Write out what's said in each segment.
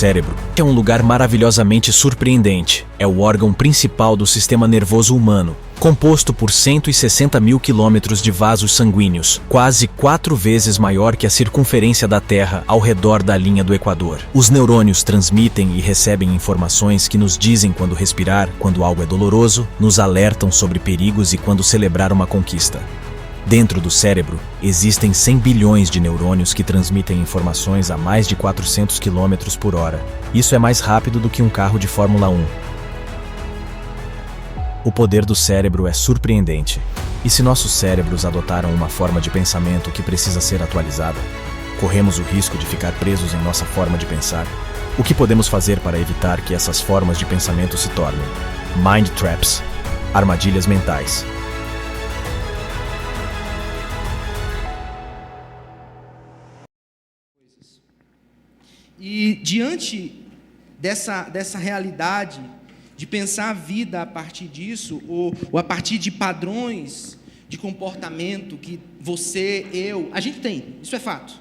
cérebro é um lugar maravilhosamente surpreendente. É o órgão principal do sistema nervoso humano, composto por 160 mil quilômetros de vasos sanguíneos, quase 4 vezes maior que a circunferência da Terra ao redor da linha do Equador. Os neurônios transmitem e recebem informações que nos dizem quando respirar, quando algo é doloroso, nos alertam sobre perigos e quando celebrar uma conquista. Dentro do cérebro, existem 100 bilhões de neurônios que transmitem informações a mais de 400 km por hora. Isso é mais rápido do que um carro de Fórmula 1. O poder do cérebro é surpreendente. E se nossos cérebros adotaram uma forma de pensamento que precisa ser atualizada, corremos o risco de ficar presos em nossa forma de pensar? O que podemos fazer para evitar que essas formas de pensamento se tornem mind traps, armadilhas mentais? E diante dessa realidade de pensar a vida a partir disso, ou a partir de padrões de comportamento que você, eu, a gente tem, isso é fato.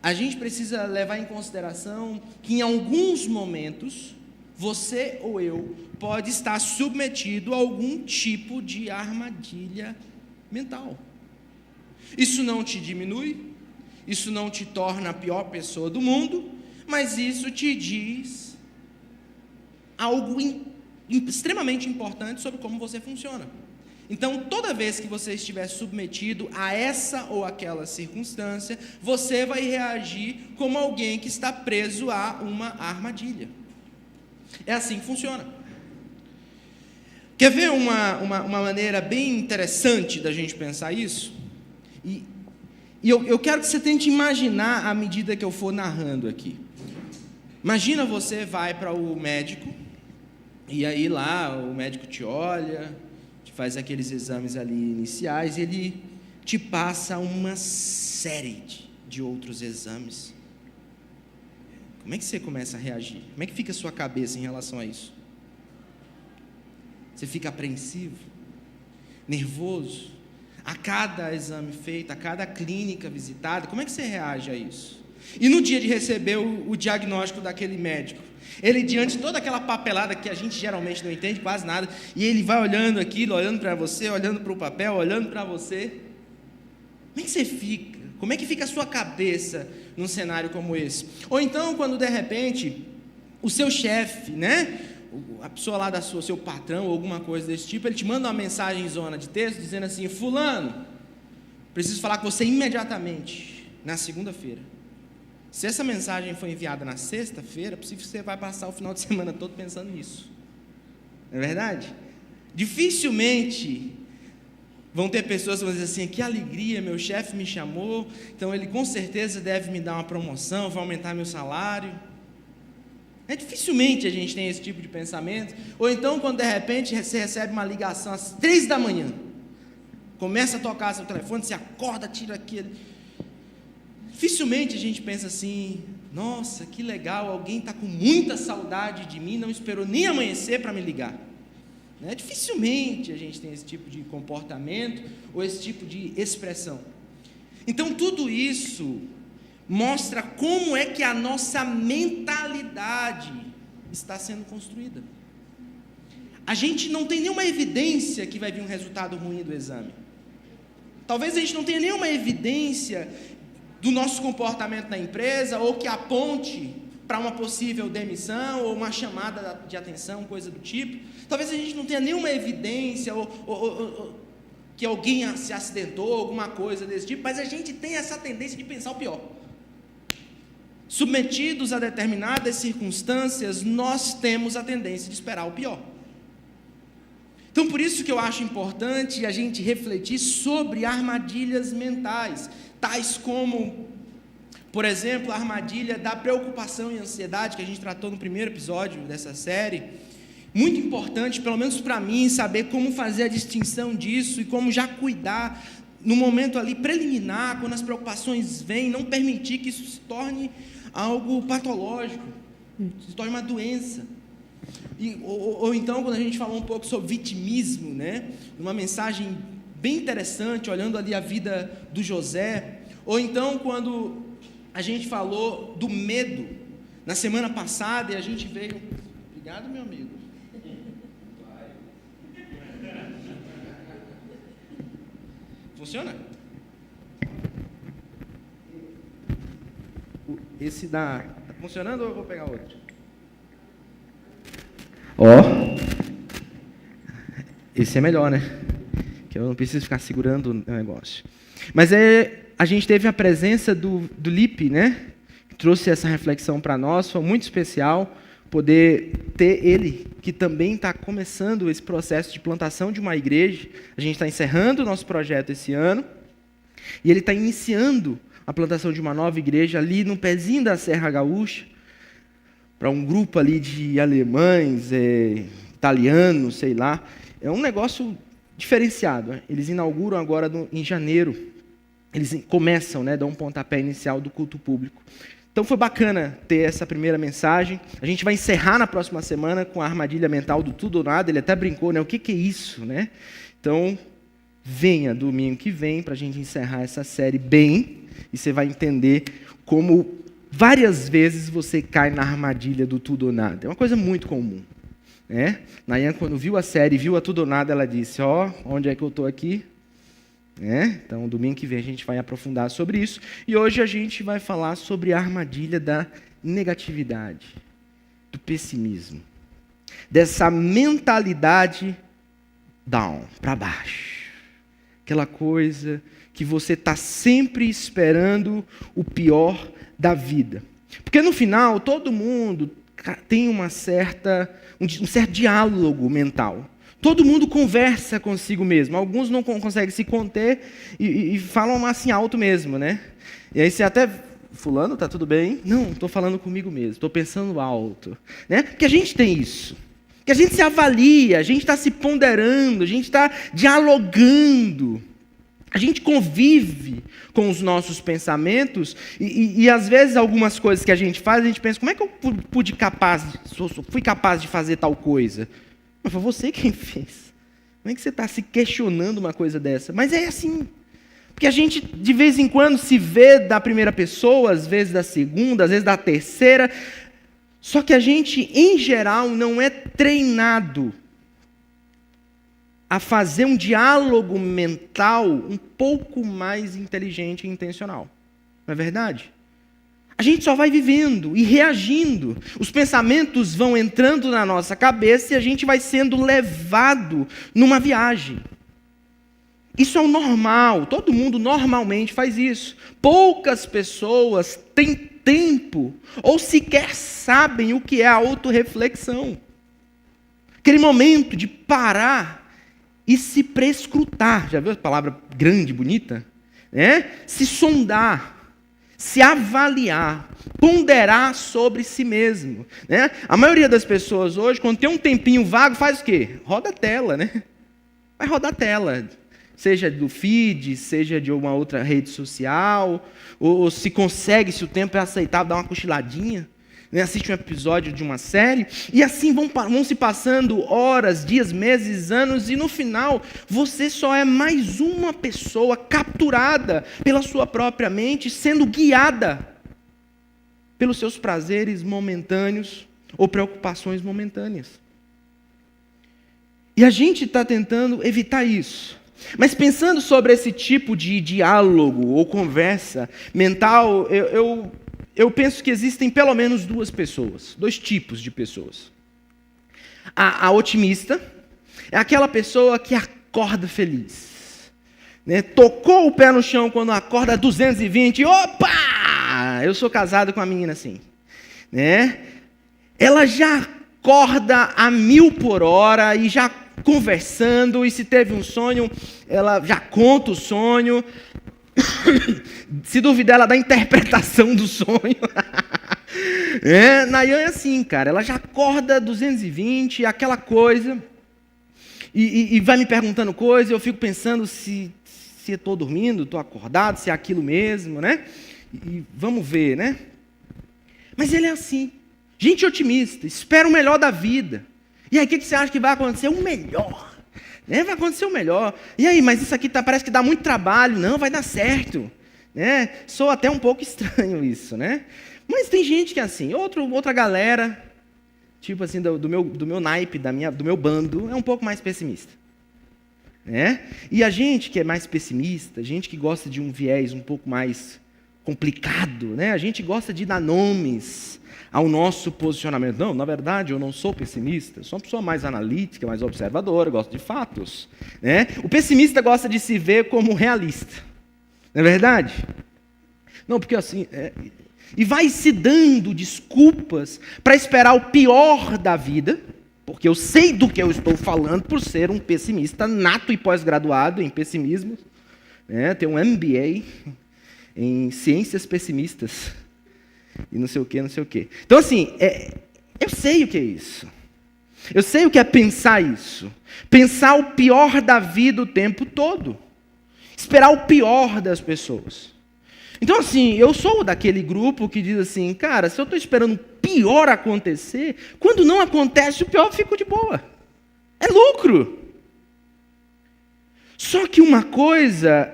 A gente precisa levar em consideração que em alguns momentos, você ou eu pode estar submetido a algum tipo de armadilha mental. Isso não te diminui, isso não te torna a pior pessoa do mundo, mas isso te diz algo extremamente importante sobre como você funciona. Então, toda vez que você estiver submetido a essa ou aquela circunstância, você vai reagir como alguém que está preso a uma armadilha. É assim que funciona. Quer ver uma maneira bem interessante da gente pensar isso? E eu quero que você tente imaginar à medida que eu for narrando aqui. Imagina você vai para o médico, e aí lá o médico te olha, te faz aqueles exames ali iniciais, e ele te passa uma série de outros exames. Como é que você começa a reagir? Como é que fica a sua cabeça em relação a isso? Você fica apreensivo? Nervoso? A cada exame feito, a cada clínica visitada, como é que você reage a isso? E no dia de receber o diagnóstico daquele médico, ele diante de toda aquela papelada que a gente geralmente não entende quase nada, e ele vai olhando aquilo, olhando para você, olhando para o papel, olhando para você, como é que você fica? Como é que fica a sua cabeça num cenário como esse? Ou então, quando de repente, o seu chefe, né? A pessoa lá seu patrão, ou alguma coisa desse tipo, ele te manda uma mensagem em zona de texto, dizendo assim: fulano, preciso falar com você imediatamente, na segunda-feira. Se essa mensagem foi enviada na sexta-feira, é possível que você vai passar o final de semana todo pensando nisso. Não é verdade? Dificilmente vão ter pessoas que vão dizer assim: que alegria, meu chefe me chamou, então ele com certeza deve me dar uma promoção, vai aumentar meu salário. Dificilmente a gente tem esse tipo de pensamento. Ou então, quando de repente você recebe uma ligação às 3 da manhã, começa a tocar seu telefone, você acorda, tira aquele. Dificilmente a gente pensa assim: nossa, que legal, alguém está com muita saudade de mim, não esperou nem amanhecer para me ligar. Dificilmente a gente tem esse tipo de comportamento ou esse tipo de expressão. Então, tudo isso mostra como é que a nossa mentalidade está sendo construída. A gente não tem nenhuma evidência que vai vir um resultado ruim do exame. Talvez a gente não tenha nenhuma evidência do nosso comportamento na empresa, ou que aponte para uma possível demissão, ou uma chamada de atenção, coisa do tipo. Talvez a gente não tenha nenhuma evidência, ou que alguém se acidentou, alguma coisa desse tipo, mas a gente tem essa tendência de pensar o pior. Submetidos a determinadas circunstâncias, nós temos a tendência de esperar o pior. Então, por isso que eu acho importante a gente refletir sobre armadilhas mentais, tais como, por exemplo, a armadilha da preocupação e ansiedade, que a gente tratou no primeiro episódio dessa série. Muito importante, pelo menos para mim, saber como fazer a distinção disso e como já cuidar no momento ali preliminar, quando as preocupações vêm, não permitir que isso se torne algo patológico, se torne uma doença. Ou então, quando a gente falou um pouco sobre vitimismo, né? Uma mensagem bem interessante, olhando ali a vida do José. Ou então, quando a gente falou do medo, na semana passada e a gente veio... Obrigado, meu amigo. Funciona? Esse tá funcionando ou eu vou pegar outro? Esse é melhor, né? Que eu não preciso ficar segurando o negócio. Mas a gente teve a presença do Lipe, né? Que trouxe essa reflexão para nós, foi muito especial poder ter ele, que também está começando esse processo de plantação de uma igreja. A gente está encerrando o nosso projeto esse ano, e ele está iniciando a plantação de uma nova igreja ali no pezinho da Serra Gaúcha, para um grupo ali de alemães, italianos, sei lá. É um negócio diferenciado. Eles inauguram agora em janeiro. Eles começam, né, dão um pontapé inicial do culto público. Então foi bacana ter essa primeira mensagem. A gente vai encerrar na próxima semana com a armadilha mental do tudo ou nada. Ele até brincou, né? O que é isso, né? Então, venha domingo que vem para a gente encerrar essa série bem. E você vai entender como várias vezes você cai na armadilha do tudo ou nada. É uma coisa muito comum, né? Nayan, quando viu a série, viu a tudo ou nada, ela disse, onde é que eu estou aqui? Então, domingo que vem a gente vai aprofundar sobre isso. E hoje a gente vai falar sobre a armadilha da negatividade, do pessimismo, dessa mentalidade down, para baixo. Aquela coisa que você está sempre esperando o pior da vida. Porque no final, todo mundo tem um certo diálogo mental. Todo mundo conversa consigo mesmo. Alguns não conseguem se conter e falam assim alto mesmo, né? E aí você até... Fulano, tá tudo bem? Não, estou falando comigo mesmo. Estou pensando alto. Né? Porque a gente tem isso. Que a gente se avalia, a gente está se ponderando, a gente está dialogando. A gente convive com os nossos pensamentos e às vezes algumas coisas que a gente faz, a gente pensa, como é que eu fui capaz de fazer tal coisa? Mas foi você quem fez. Como é que você está se questionando uma coisa dessa? Mas é assim. Porque a gente, de vez em quando, se vê da primeira pessoa, às vezes da segunda, às vezes da terceira. Só que a gente, em geral, não é treinado a fazer um diálogo mental um pouco mais inteligente e intencional. Não é verdade? A gente só vai vivendo e reagindo. Os pensamentos vão entrando na nossa cabeça e a gente vai sendo levado numa viagem. Isso é o normal, todo mundo normalmente faz isso. Poucas pessoas têm tempo ou sequer sabem o que é a autorreflexão. Aquele momento de parar e se prescrutar. Já viu a palavra grande, bonita? Se sondar, se avaliar, ponderar sobre si mesmo. A maioria das pessoas hoje, quando tem um tempinho vago, faz o quê? Roda a tela, né? Vai rodar a tela. Seja do feed, seja de uma outra rede social, ou se consegue, se o tempo é aceitável, dá uma cochiladinha, assiste um episódio de uma série, e assim vão se passando horas, dias, meses, anos, e no final você só é mais uma pessoa capturada pela sua própria mente, sendo guiada pelos seus prazeres momentâneos ou preocupações momentâneas. E a gente está tentando evitar isso. Mas pensando sobre esse tipo de diálogo ou conversa mental, eu penso que existem pelo menos dois tipos de pessoas. A otimista é aquela pessoa que acorda feliz. Tocou o pé no chão quando acorda 220, opa! Eu sou casado com uma menina assim. Ela já acorda a 1000 por hora e já conversando, e se teve um sonho, ela já conta o sonho. Se duvidar, ela dá a interpretação do sonho. Nayan é assim, cara, ela já acorda 220, aquela coisa, e vai me perguntando coisa, eu fico pensando se eu estou dormindo, estou acordado, se é aquilo mesmo, e vamos ver, Mas ele é assim, gente otimista, espera o melhor da vida. E aí, o que você acha que vai acontecer? O melhor. Vai acontecer o melhor. E aí, mas isso aqui parece que dá muito trabalho. Não, vai dar certo. Soa até um pouco estranho isso, Mas tem gente que é assim, outra galera, tipo assim, do meu naipe, do meu bando, é um pouco mais pessimista. Né? E a gente que é mais pessimista, a gente que gosta de um viés um pouco mais complicado, né? A gente gosta de dar nomes ao nosso posicionamento. Não, na verdade, eu não sou pessimista, sou uma pessoa mais analítica, mais observadora, gosto de fatos. Né? O pessimista gosta de se ver como realista. Não é verdade? Não, porque assim... E vai se dando desculpas para esperar o pior da vida, porque eu sei do que eu estou falando por ser um pessimista nato e pós-graduado em pessimismo. Né? Tenho um MBA em ciências pessimistas. E não sei o quê, não sei o quê. Então, assim, eu sei o que é isso. Eu sei o que é pensar isso. Pensar o pior da vida o tempo todo. Esperar o pior das pessoas. Então, assim, eu sou daquele grupo que diz assim, cara, se eu estou esperando o pior acontecer, quando não acontece o pior, eu fico de boa. É lucro. Só que uma coisa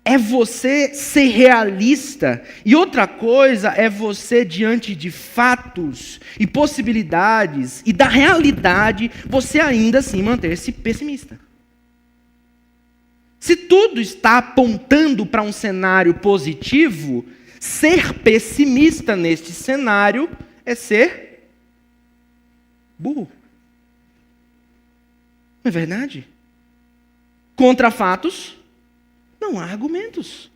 é você ser realista e outra coisa é você, diante de fatos e possibilidades e da realidade, você ainda assim manter-se pessimista. Se tudo está apontando para um cenário positivo, ser pessimista neste cenário é ser burro. Não é verdade? Contra fatos, não há argumentos.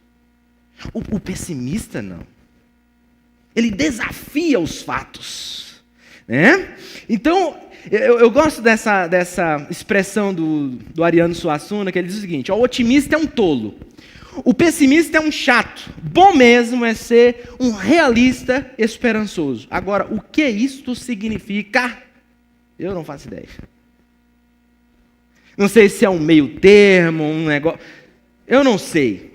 O pessimista, não. Ele desafia os fatos. Né? Então, eu gosto dessa expressão do Ariano Suassuna, que ele diz o seguinte: o otimista é um tolo, o pessimista é um chato, bom mesmo é ser um realista esperançoso. Agora, o que isto significa? Eu não faço ideia. Não sei se é um meio termo, um negócio... Eu não sei.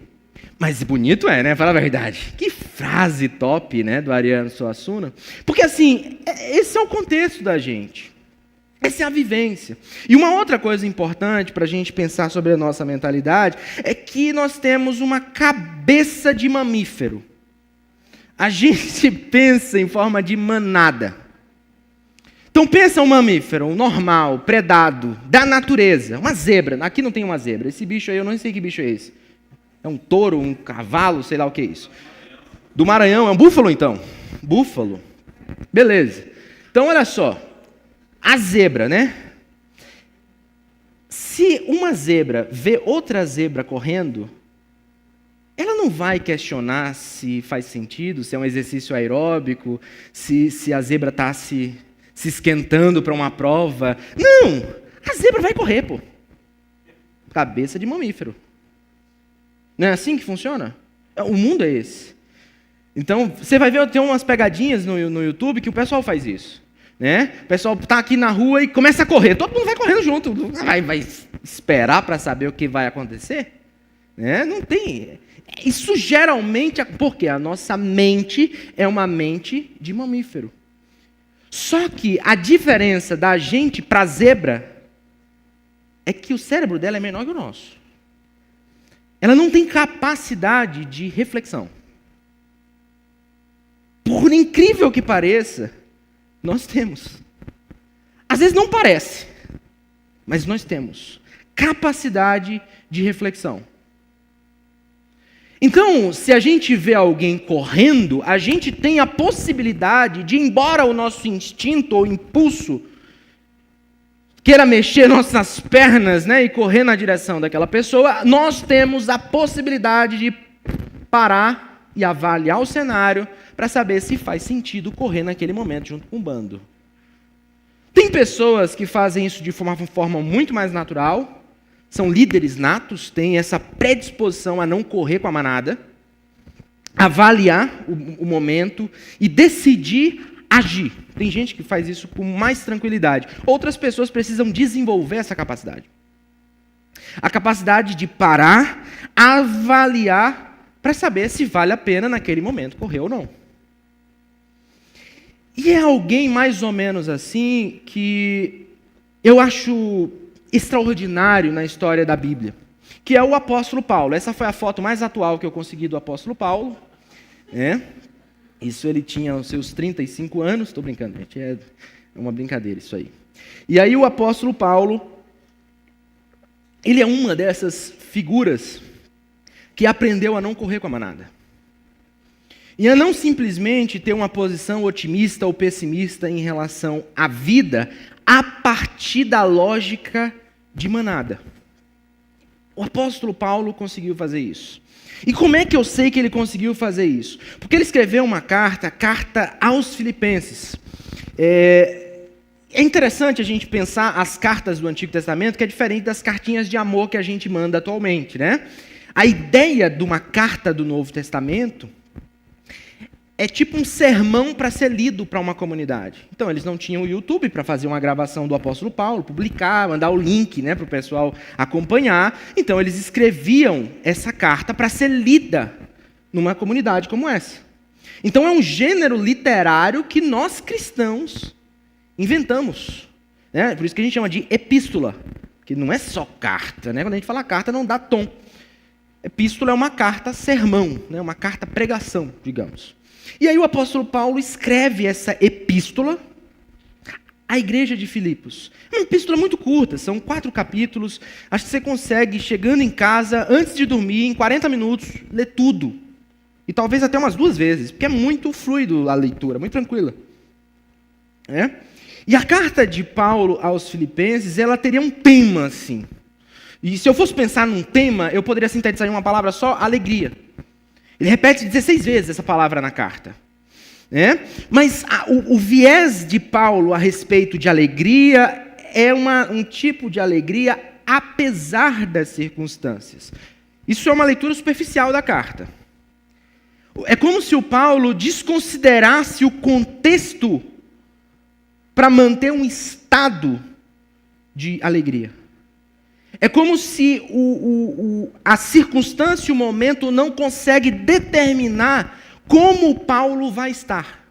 Mas bonito é, né? Fala a verdade. Que frase top, né? Do Ariano Suassuna. Porque assim, esse é o contexto da gente. Essa é a vivência. E uma outra coisa importante para a gente pensar sobre a nossa mentalidade é que nós temos uma cabeça de mamífero. A gente pensa em forma de manada. Então pensa um mamífero, um normal, predado, da natureza, uma zebra. Aqui não tem uma zebra. Esse bicho aí, eu não sei que bicho é esse. É um touro, um cavalo, sei lá o que é isso. Do Maranhão, é um búfalo então? Búfalo. Beleza. Então olha só. A zebra, né? Se uma zebra vê outra zebra correndo, ela não vai questionar se faz sentido, se é um exercício aeróbico, se a zebra está se esquentando para uma prova. Não! A zebra vai correr, pô. Cabeça de mamífero. Não é assim que funciona? O mundo é esse. Então, você vai ver, tem umas pegadinhas no YouTube que o pessoal faz isso. Né? O pessoal está aqui na rua e começa a correr. Todo mundo vai correndo junto. Vai esperar para saber o que vai acontecer? Né? Não tem. Isso geralmente... Porque a nossa mente é uma mente de mamífero. Só que a diferença da gente para a zebra é que o cérebro dela é menor que o nosso. Ela não tem capacidade de reflexão. Por incrível que pareça, nós temos. Às vezes não parece, mas nós temos capacidade de reflexão. Então, se a gente vê alguém correndo, a gente tem a possibilidade de, embora o nosso instinto ou impulso queira mexer nossas pernas, né, e correr na direção daquela pessoa, nós temos a possibilidade de parar e avaliar o cenário para saber se faz sentido correr naquele momento junto com o bando. Tem pessoas que fazem isso de uma forma muito mais natural, são líderes natos, têm essa predisposição a não correr com a manada, avaliar o momento e decidir agir. Tem gente que faz isso com mais tranquilidade. Outras pessoas precisam desenvolver essa capacidade. A capacidade de parar, avaliar, para saber se vale a pena naquele momento correr ou não. E é alguém mais ou menos assim que eu acho extraordinário na história da Bíblia, que é o apóstolo Paulo. Essa foi a foto mais atual que eu consegui do apóstolo Paulo. Né? Isso ele tinha os seus 35 anos. Estou brincando, gente. É uma brincadeira isso aí. E aí o apóstolo Paulo, ele é uma dessas figuras que aprendeu a não correr com a manada. E a não simplesmente ter uma posição otimista ou pessimista em relação à vida a partir da lógica de manada. O apóstolo Paulo conseguiu fazer isso. E como é que eu sei que ele conseguiu fazer isso? Porque ele escreveu uma carta, a carta aos Filipenses. É interessante a gente pensar as cartas do Antigo Testamento, que é diferente das cartinhas de amor que a gente manda atualmente, né? A ideia de uma carta do Novo Testamento é tipo um sermão para ser lido para uma comunidade. Então, eles não tinham o YouTube para fazer uma gravação do apóstolo Paulo, publicar, mandar o link, né, para o pessoal acompanhar. Então, eles escreviam essa carta para ser lida numa comunidade como essa. Então, é um gênero literário que nós cristãos inventamos. Né? Por isso que a gente chama de epístola, que não é só carta. Né? Quando a gente fala carta, não dá tom. Epístola é uma carta sermão, né? Uma carta pregação, digamos. E aí o apóstolo Paulo escreve essa epístola à igreja de Filipos. É uma epístola muito curta, são 4 capítulos. Acho que você consegue, chegando em casa, antes de dormir, em 40 minutos, ler tudo. E talvez até umas 2 vezes, porque é muito fluido a leitura, muito tranquila. E a carta de Paulo aos Filipenses, ela teria um tema assim. E se eu fosse pensar num tema, eu poderia sintetizar em uma palavra só, alegria. Ele repete 16 vezes essa palavra na carta. Mas o viés de Paulo a respeito de alegria é um tipo de alegria apesar das circunstâncias. Isso é uma leitura superficial da carta. É como se o Paulo desconsiderasse o contexto para manter um estado de alegria. É como se a circunstância e o momento não consegue determinar como Paulo vai estar.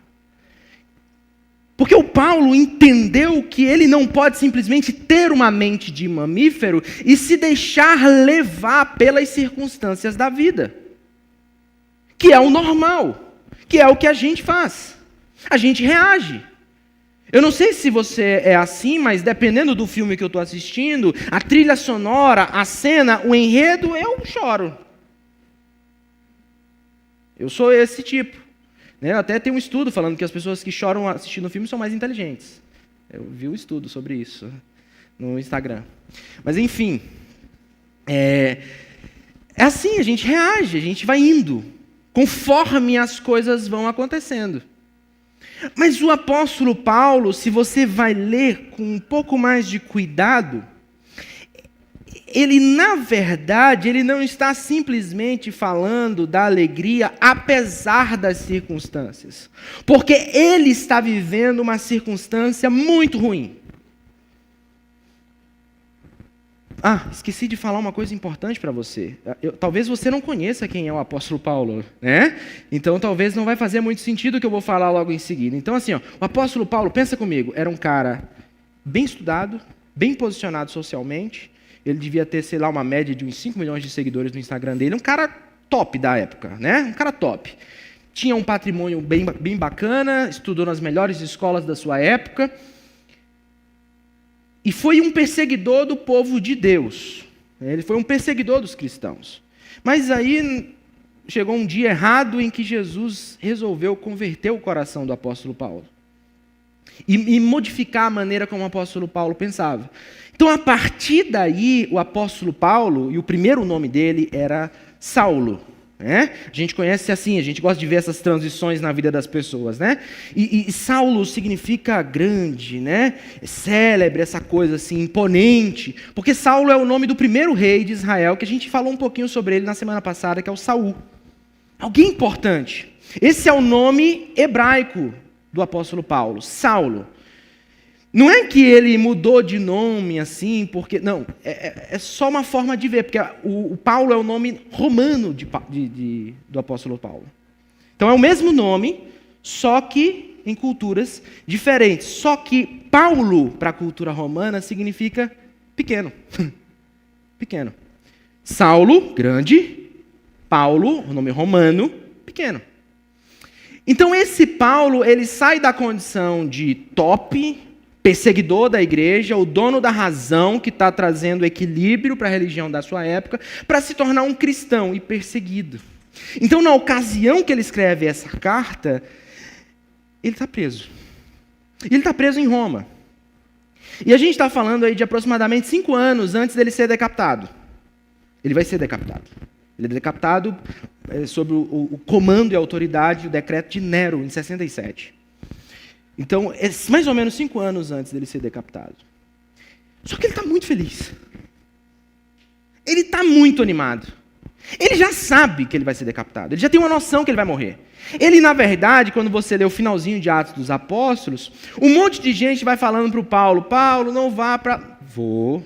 Porque o Paulo entendeu que ele não pode simplesmente ter uma mente de mamífero e se deixar levar pelas circunstâncias da vida. Que é o normal, que é o que a gente faz. A gente reage. Eu não sei se você é assim, mas dependendo do filme que eu estou assistindo, a trilha sonora, a cena, o enredo, eu choro. Eu sou esse tipo. Até tem um estudo falando que as pessoas que choram assistindo o filme são mais inteligentes. Eu vi um estudo sobre isso no Instagram. Mas enfim, é assim, a gente reage, a gente vai indo, conforme as coisas vão acontecendo. Mas o apóstolo Paulo, se você vai ler com um pouco mais de cuidado, ele, na verdade, ele não está simplesmente falando da alegria apesar das circunstâncias. Porque ele está vivendo uma circunstância muito ruim. Esqueci de falar uma coisa importante para você. Talvez você não conheça quem é o apóstolo Paulo, né? Então, talvez não vai fazer muito sentido o que eu vou falar logo em seguida. Então, assim, o apóstolo Paulo, pensa comigo, era um cara bem estudado, bem posicionado socialmente. Ele devia ter, sei lá, uma média de uns 5 milhões de seguidores no Instagram dele. Um cara top da época, né? Um cara top. Tinha um patrimônio bem bacana, estudou nas melhores escolas da sua época. E foi um perseguidor do povo de Deus. Ele foi um perseguidor dos cristãos. Mas aí chegou um dia errado em que Jesus resolveu converter o coração do apóstolo Paulo. E modificar a maneira como o apóstolo Paulo pensava. Então, a partir daí, o apóstolo Paulo, e o primeiro nome dele era Saulo. A gente conhece assim, a gente gosta de ver essas transições na vida das pessoas, né? E Saulo significa grande, né? Célebre, essa coisa assim, imponente. Porque Saulo é o nome do primeiro rei de Israel, que a gente falou um pouquinho sobre ele na semana passada, que é o Saul. Alguém importante. Esse é o nome hebraico do apóstolo Paulo, Saulo. Não é que ele mudou de nome assim, porque... Não, é só uma forma de ver, porque o Paulo é o nome romano do apóstolo Paulo. Então é o mesmo nome, só que em culturas diferentes. Só que Paulo, para a cultura romana, significa pequeno. Pequeno. Saulo, grande. Paulo, o nome romano, pequeno. Então esse Paulo, ele sai da condição de top, perseguidor da igreja, o dono da razão, que está trazendo equilíbrio para a religião da sua época, para se tornar um cristão e perseguido. Então, na ocasião que ele escreve essa carta, ele está preso. E ele está preso em Roma. E a gente está falando aí de aproximadamente 5 anos antes dele ser decapitado. Ele vai ser decapitado. Ele é decapitado sob o comando e autoridade, o decreto de Nero, em 67. Então, é mais ou menos 5 anos antes dele ser decapitado. Só que ele está muito feliz. Ele está muito animado. Ele já sabe que ele vai ser decapitado. Ele já tem uma noção que ele vai morrer. Ele, na verdade, quando você lê o finalzinho de Atos dos Apóstolos, um monte de gente vai falando para o Paulo, Paulo, não vá para... Vou.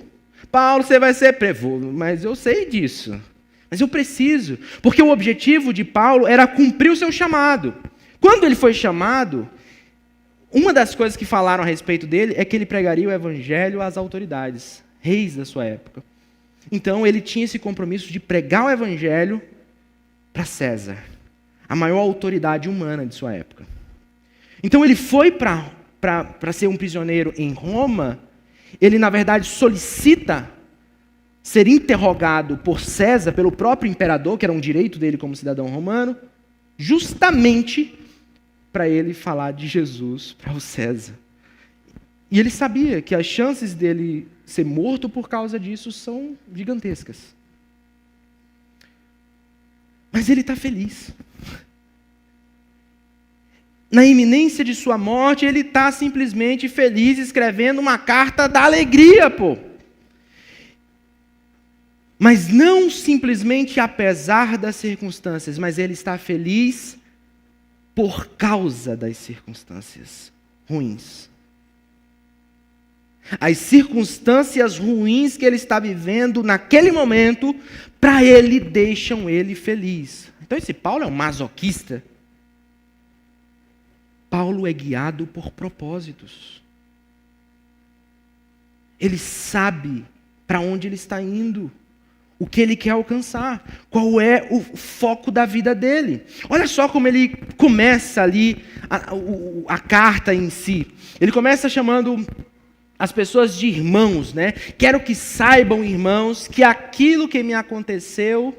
Paulo, você vai ser preso. Vou, mas eu sei disso. Mas eu preciso. Porque o objetivo de Paulo era cumprir o seu chamado. Quando ele foi chamado, uma das coisas que falaram a respeito dele é que ele pregaria o evangelho às autoridades, reis da sua época. Então, ele tinha esse compromisso de pregar o evangelho para César, a maior autoridade humana de sua época. Então, ele foi para ser um prisioneiro em Roma. Ele, na verdade, solicita ser interrogado por César, pelo próprio imperador, que era um direito dele como cidadão romano, justamente para ele falar de Jesus para o César. E ele sabia que as chances dele ser morto por causa disso são gigantescas. Mas ele está feliz. Na iminência de sua morte, ele está simplesmente feliz, escrevendo uma carta da alegria, pô. Mas não simplesmente apesar das circunstâncias, mas ele está feliz por causa das circunstâncias ruins. As circunstâncias ruins que ele está vivendo naquele momento, para ele, deixam ele feliz. Então esse Paulo é um masoquista. Paulo é guiado por propósitos. Ele sabe para onde ele está indo, o que ele quer alcançar, qual é o foco da vida dele. Olha só como ele começa ali a carta em si. Ele começa chamando as pessoas de irmãos, né? Quero que saibam, irmãos, que aquilo que me aconteceu,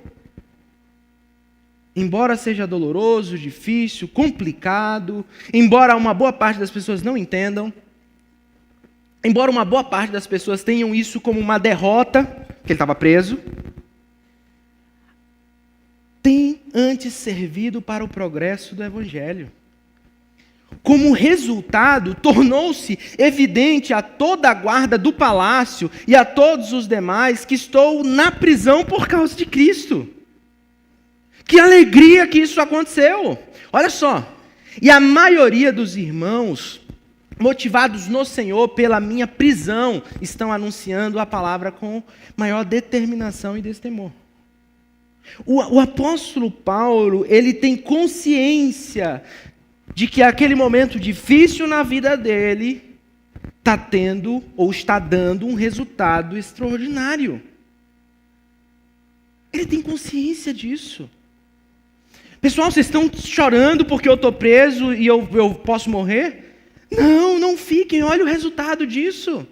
embora seja doloroso, difícil, complicado, embora uma boa parte das pessoas não entendam, embora uma boa parte das pessoas tenham isso como uma derrota, que ele estava preso, tem antes servido para o progresso do Evangelho. Como resultado, tornou-se evidente a toda a guarda do palácio e a todos os demais que estou na prisão por causa de Cristo. Que alegria que isso aconteceu! Olha só, e a maioria dos irmãos, motivados no Senhor pela minha prisão, estão anunciando a palavra com maior determinação e destemor. O apóstolo Paulo, ele tem consciência de que aquele momento difícil na vida dele está tendo ou está dando um resultado extraordinário. Ele tem consciência disso. Pessoal, vocês estão chorando porque eu estou preso e eu posso morrer? Não, não fiquem, olha o resultado disso.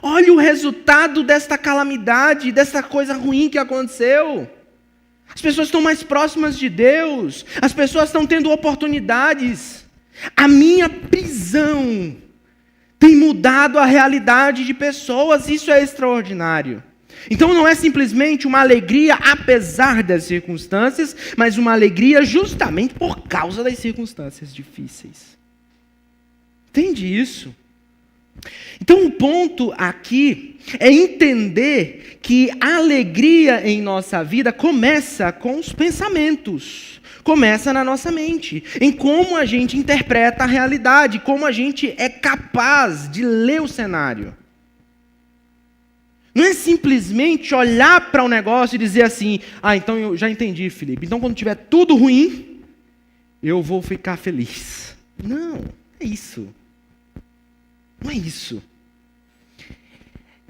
Olha o resultado desta calamidade, dessa coisa ruim que aconteceu. As pessoas estão mais próximas de Deus. As pessoas estão tendo oportunidades. A minha prisão tem mudado a realidade de pessoas. Isso é extraordinário. Então não é simplesmente uma alegria apesar das circunstâncias, mas uma alegria justamente por causa das circunstâncias difíceis. Entende isso? Então o ponto aqui é entender que a alegria em nossa vida começa com os pensamentos, começa na nossa mente, em como a gente interpreta a realidade, como a gente é capaz de ler o cenário. Não é simplesmente olhar para um negócio e dizer assim, então eu já entendi, Felipe, então quando tiver tudo ruim, eu vou ficar feliz. Não, é isso. Não é isso.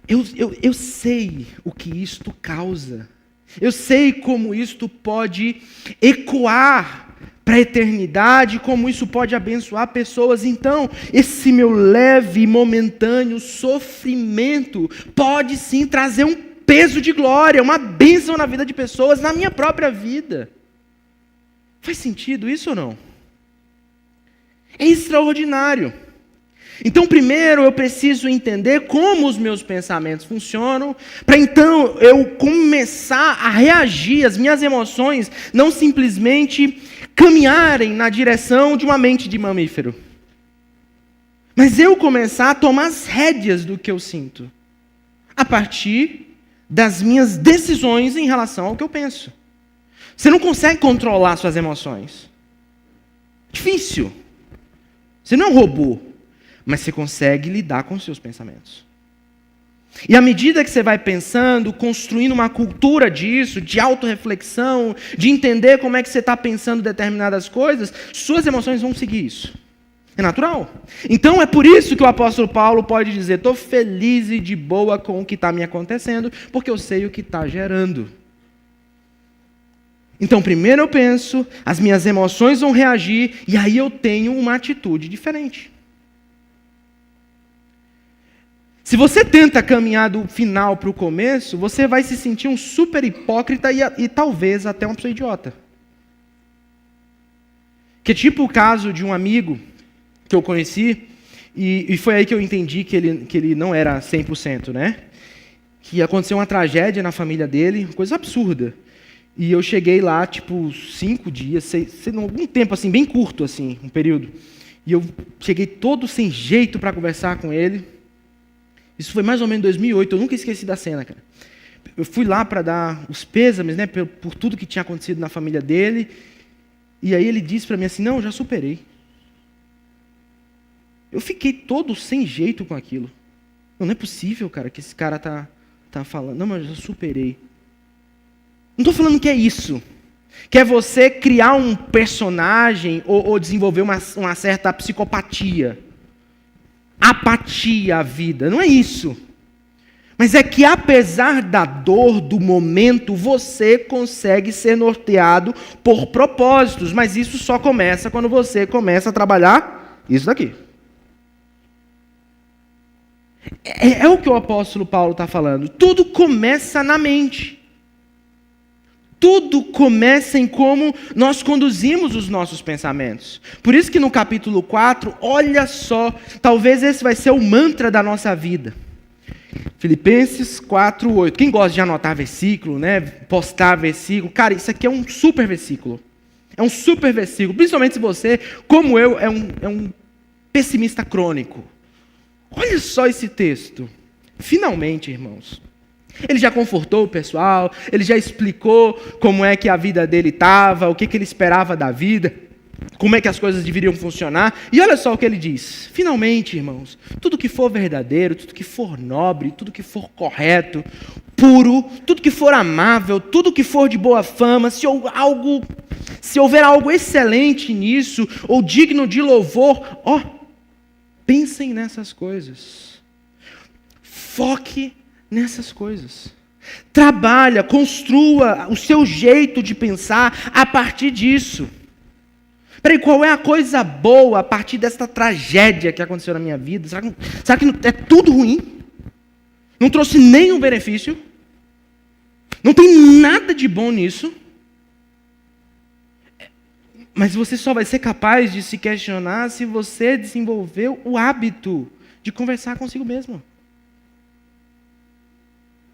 Eu sei o que isto causa. Eu sei como isto pode ecoar para a eternidade, como isso pode abençoar pessoas. Então, esse meu leve e momentâneo sofrimento pode sim trazer um peso de glória, uma bênção na vida de pessoas, na minha própria vida. Faz sentido isso ou não? É extraordinário. Então, primeiro eu preciso entender como os meus pensamentos funcionam, para então eu começar a reagir, as minhas emoções não simplesmente caminharem na direção de uma mente de mamífero, mas eu começar a tomar as rédeas do que eu sinto, a partir das minhas decisões em relação ao que eu penso. Você não consegue controlar suas emoções. Difícil. Você não é um robô. Mas você consegue lidar com os seus pensamentos. E à medida que você vai pensando, construindo uma cultura disso, de autorreflexão, de entender como é que você está pensando determinadas coisas, suas emoções vão seguir isso. É natural. Então é por isso que o apóstolo Paulo pode dizer: estou feliz e de boa com o que está me acontecendo, porque eu sei o que está gerando. Então primeiro eu penso, as minhas emoções vão reagir, e aí eu tenho uma atitude diferente. Se você tenta caminhar do final para o começo, você vai se sentir um super hipócrita e talvez até uma pessoa idiota. Que é tipo o caso de um amigo que eu conheci, e foi aí que eu entendi que ele não era 100%, né? Que aconteceu uma tragédia na família dele, coisa absurda. E eu cheguei lá, 5 dias, algum tempo assim, bem curto, assim, um período. E eu cheguei todo sem jeito para conversar com ele. Isso foi mais ou menos em 2008, eu nunca esqueci da cena, cara. Eu fui lá para dar os pêsames, né, por tudo que tinha acontecido na família dele. E aí ele disse para mim assim: não, já superei. Eu fiquei todo sem jeito com aquilo. Não é possível, cara, que esse cara tá falando. Não, mas eu já superei. Não estou falando que é isso. Que é você criar um personagem ou desenvolver uma certa psicopatia. Apatia à vida. Não é isso. Mas é que apesar da dor do momento, você consegue ser norteado por propósitos. Mas isso só começa quando você começa a trabalhar isso daqui. É o que o apóstolo Paulo está falando. Tudo começa na mente. Tudo começa em como nós conduzimos os nossos pensamentos. Por isso que no capítulo 4, olha só, talvez esse vai ser o mantra da nossa vida. Filipenses 4:8. Quem gosta de anotar versículo, né? Postar versículo. Cara, isso aqui é um super versículo. É um super versículo. Principalmente se você, como eu, é um pessimista crônico. Olha só esse texto. Finalmente, irmãos. Ele já confortou o pessoal, ele já explicou como é que a vida dele estava, o que ele esperava da vida, como é que as coisas deveriam funcionar. E olha só o que ele diz. Finalmente, irmãos, tudo que for verdadeiro, tudo que for nobre, tudo que for correto, puro, tudo que for amável, tudo que for de boa fama, se houver algo excelente nisso, ou digno de louvor, pensem nessas coisas. Foque nessas coisas. Trabalha, construa o seu jeito de pensar a partir disso. Peraí, qual é a coisa boa a partir dessa tragédia que aconteceu na minha vida? Será que é tudo ruim? Não trouxe nenhum benefício? Não tem nada de bom nisso? Mas você só vai ser capaz de se questionar se você desenvolveu o hábito de conversar consigo mesmo.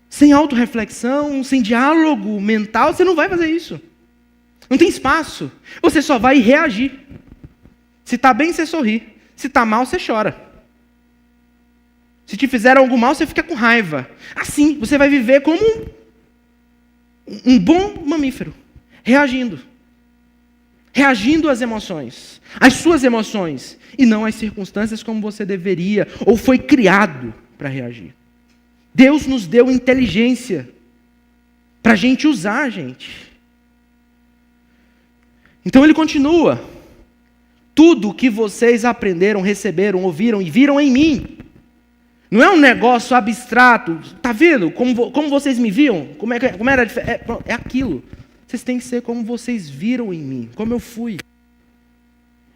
Sem autorreflexão, sem diálogo mental, você não vai fazer isso. Não tem espaço. Você só vai reagir. Se está bem, você sorri. Se está mal, você chora. Se te fizeram algo mal, você fica com raiva. Assim, você vai viver como um bom mamífero. Reagindo. Reagindo às emoções. Às suas emoções. E não às circunstâncias como você deveria ou foi criado para reagir. Deus nos deu inteligência para a gente usar, gente. Então ele continua. Tudo que vocês aprenderam, receberam, ouviram e viram em mim. Não é um negócio abstrato. Está vendo como vocês me viam? Como era? É aquilo. Vocês têm que ser como vocês viram em mim. Como eu fui.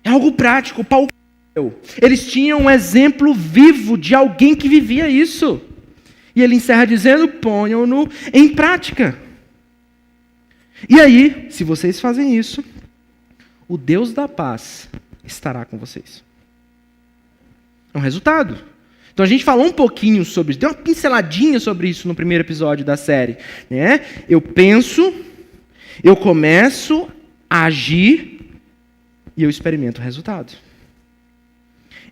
É algo prático, palpável. Eles tinham um exemplo vivo de alguém que vivia isso. E ele encerra dizendo, ponham-no em prática. E aí, se vocês fazem isso, o Deus da paz estará com vocês. É um resultado. Então a gente falou um pouquinho sobre isso, deu uma pinceladinha sobre isso no primeiro episódio da série. Né? Eu penso, eu começo a agir e eu experimento o resultado.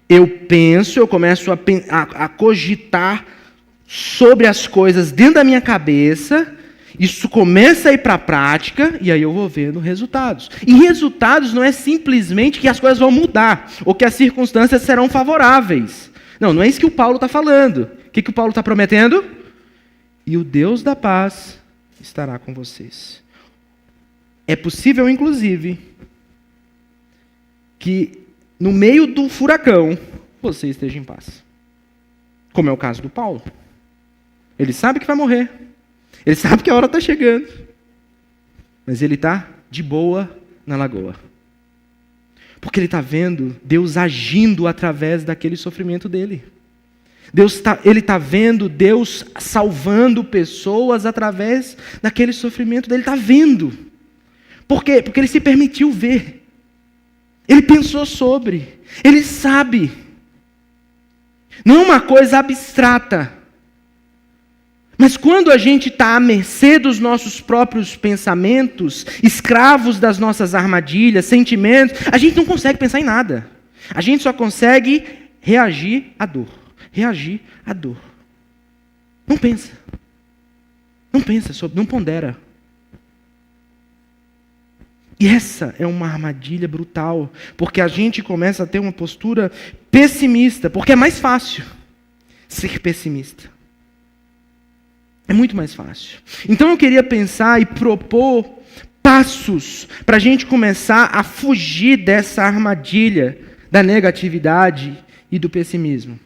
Eu penso, eu começo a cogitar sobre as coisas dentro da minha cabeça, isso começa a ir para a prática, e aí eu vou vendo resultados. E resultados não é simplesmente que as coisas vão mudar, ou que as circunstâncias serão favoráveis. Não é isso que o Paulo está falando. O que o Paulo está prometendo? E o Deus da paz estará com vocês. É possível, inclusive, que no meio do furacão, você esteja em paz. Como é o caso do Paulo. Ele sabe que vai morrer. Ele sabe que a hora está chegando. Mas ele está de boa na lagoa. Porque ele está vendo Deus agindo através daquele sofrimento dele. Ele está vendo Deus salvando pessoas através daquele sofrimento dele. Ele está vendo. Por quê? Porque ele se permitiu ver. Ele pensou sobre. Ele sabe. Não é uma coisa abstrata. Mas quando a gente está à mercê dos nossos próprios pensamentos, escravos das nossas armadilhas, sentimentos, a gente não consegue pensar em nada. A gente só consegue reagir à dor. Reagir à dor. Não pensa. Não pensa sobre, não pondera. E essa é uma armadilha brutal, porque a gente começa a ter uma postura pessimista, porque é mais fácil ser pessimista. É muito mais fácil. Então eu queria pensar e propor passos para a gente começar a fugir dessa armadilha da negatividade e do pessimismo.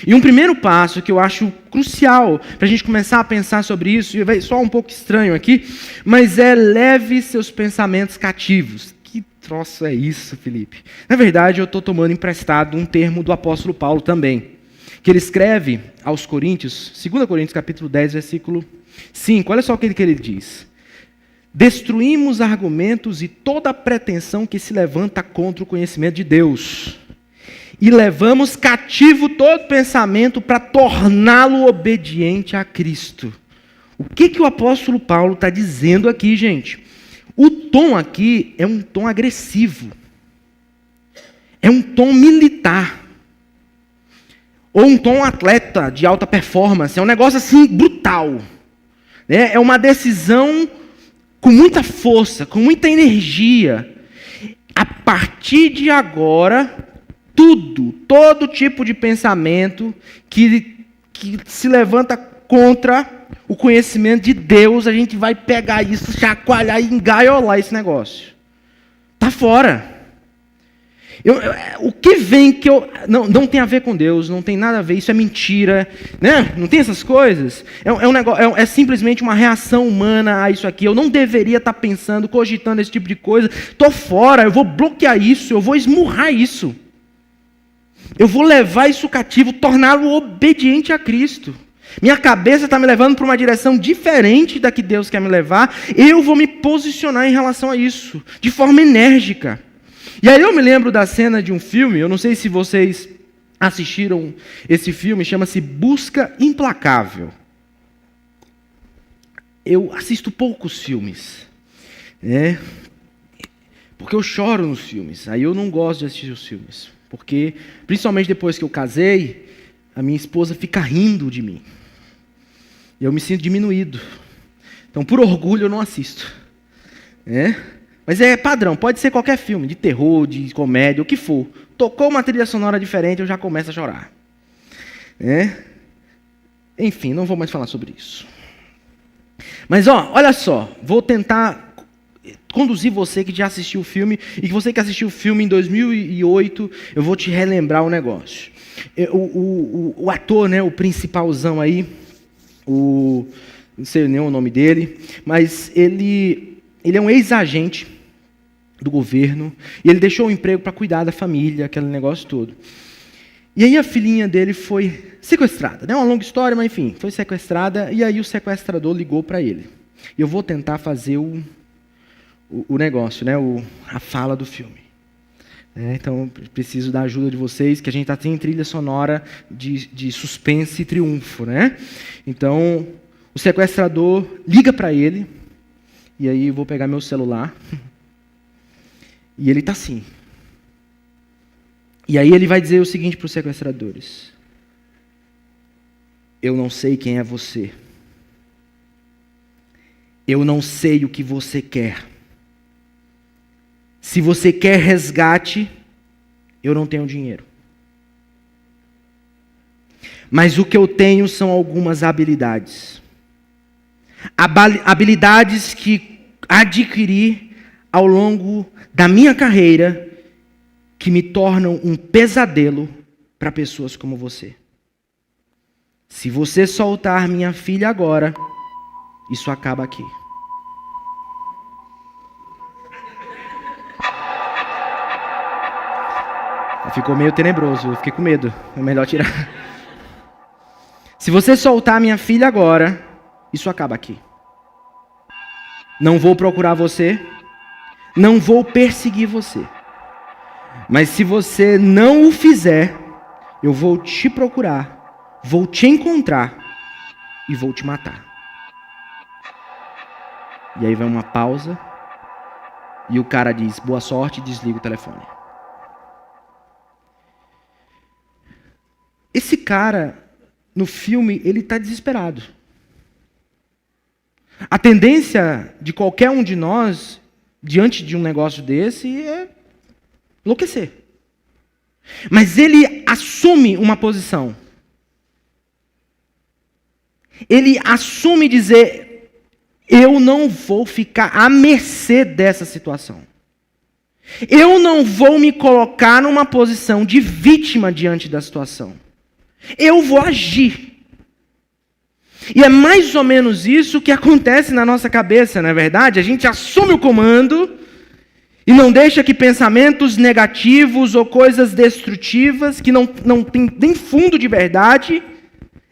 E um primeiro passo que eu acho crucial para a gente começar a pensar sobre isso, e vai soar um pouco estranho aqui, mas é leve seus pensamentos cativos. Que troço é isso, Felipe? Na verdade, eu estou tomando emprestado um termo do apóstolo Paulo também, que ele escreve aos Coríntios, 2 Coríntios capítulo 10, versículo 5. Olha só o que ele diz. Destruímos argumentos e toda pretensão que se levanta contra o conhecimento de Deus. E levamos cativo todo pensamento para torná-lo obediente a Cristo. O que o apóstolo Paulo está dizendo aqui, gente? O tom aqui é um tom agressivo. É um tom militar. Ou um tom atleta de alta performance. É um negócio assim brutal. Né? É uma decisão com muita força, com muita energia. A partir de agora, todo tipo de pensamento que se levanta contra o conhecimento de Deus, a gente vai pegar isso, chacoalhar e engaiolar esse negócio. Está fora. O que vem que não tem a ver com Deus, não tem nada a ver, isso é mentira, né? Não tem essas coisas. É simplesmente uma reação humana a isso aqui. Eu não deveria estar pensando, cogitando esse tipo de coisa. Estou fora, eu vou bloquear isso, eu vou esmurrar isso. Eu vou levar isso cativo, torná-lo obediente a Cristo. Minha cabeça está me levando para uma direção diferente da que Deus quer me levar. Eu vou me posicionar em relação a isso, de forma enérgica. E aí eu me lembro da cena de um filme, eu não sei se vocês assistiram esse filme, chama-se Busca Implacável. Eu assisto poucos filmes, né? Porque eu choro nos filmes, aí eu não gosto de assistir os filmes. Porque, principalmente depois que eu casei, a minha esposa fica rindo de mim. E eu me sinto diminuído. Então, por orgulho, eu não assisto. Mas é padrão, pode ser qualquer filme, de terror, de comédia, o que for. Tocou uma trilha sonora diferente, eu já começo a chorar. Enfim, não vou mais falar sobre isso. Mas, olha só, vou tentar conduzir você que já assistiu o filme, e que você que assistiu o filme em 2008, eu vou te relembrar o negócio. O ator, né, o principalzão aí, não sei nem o nome dele, mas ele é um ex-agente do governo, e ele deixou o emprego para cuidar da família, aquele negócio todo. E aí a filhinha dele foi sequestrada, né? Uma longa história, mas enfim, foi sequestrada, e aí o sequestrador ligou para ele. E eu vou tentar fazer o negócio, né? A fala do filme. Então, preciso da ajuda de vocês, que a gente está sem trilha sonora de suspense e triunfo, né? Então, o sequestrador liga para ele, e aí eu vou pegar meu celular, e ele está assim. E aí ele vai dizer o seguinte para os sequestradores: eu não sei quem é você. Eu não sei o que você quer. Se você quer resgate, eu não tenho dinheiro. Mas o que eu tenho são algumas habilidades. Habilidades que adquiri ao longo da minha carreira, que me tornam um pesadelo para pessoas como você. Se você soltar minha filha agora, isso acaba aqui. Ficou meio tenebroso, eu fiquei com medo. É melhor tirar. Se você soltar minha filha agora, isso acaba aqui. Não vou procurar você, não vou perseguir você. Mas se você não o fizer, eu vou te procurar, vou te encontrar e vou te matar. E aí vem uma pausa e o cara diz, boa sorte, e desliga o telefone. Esse cara, no filme, ele está desesperado. A tendência de qualquer um de nós, diante de um negócio desse, é enlouquecer. Mas ele assume uma posição. Ele assume dizer, eu não vou ficar à mercê dessa situação. Eu não vou me colocar numa posição de vítima diante da situação. Eu vou agir. E é mais ou menos isso que acontece na nossa cabeça, não é verdade? A gente assume o comando e não deixa que pensamentos negativos ou coisas destrutivas, que não tem nem fundo de verdade,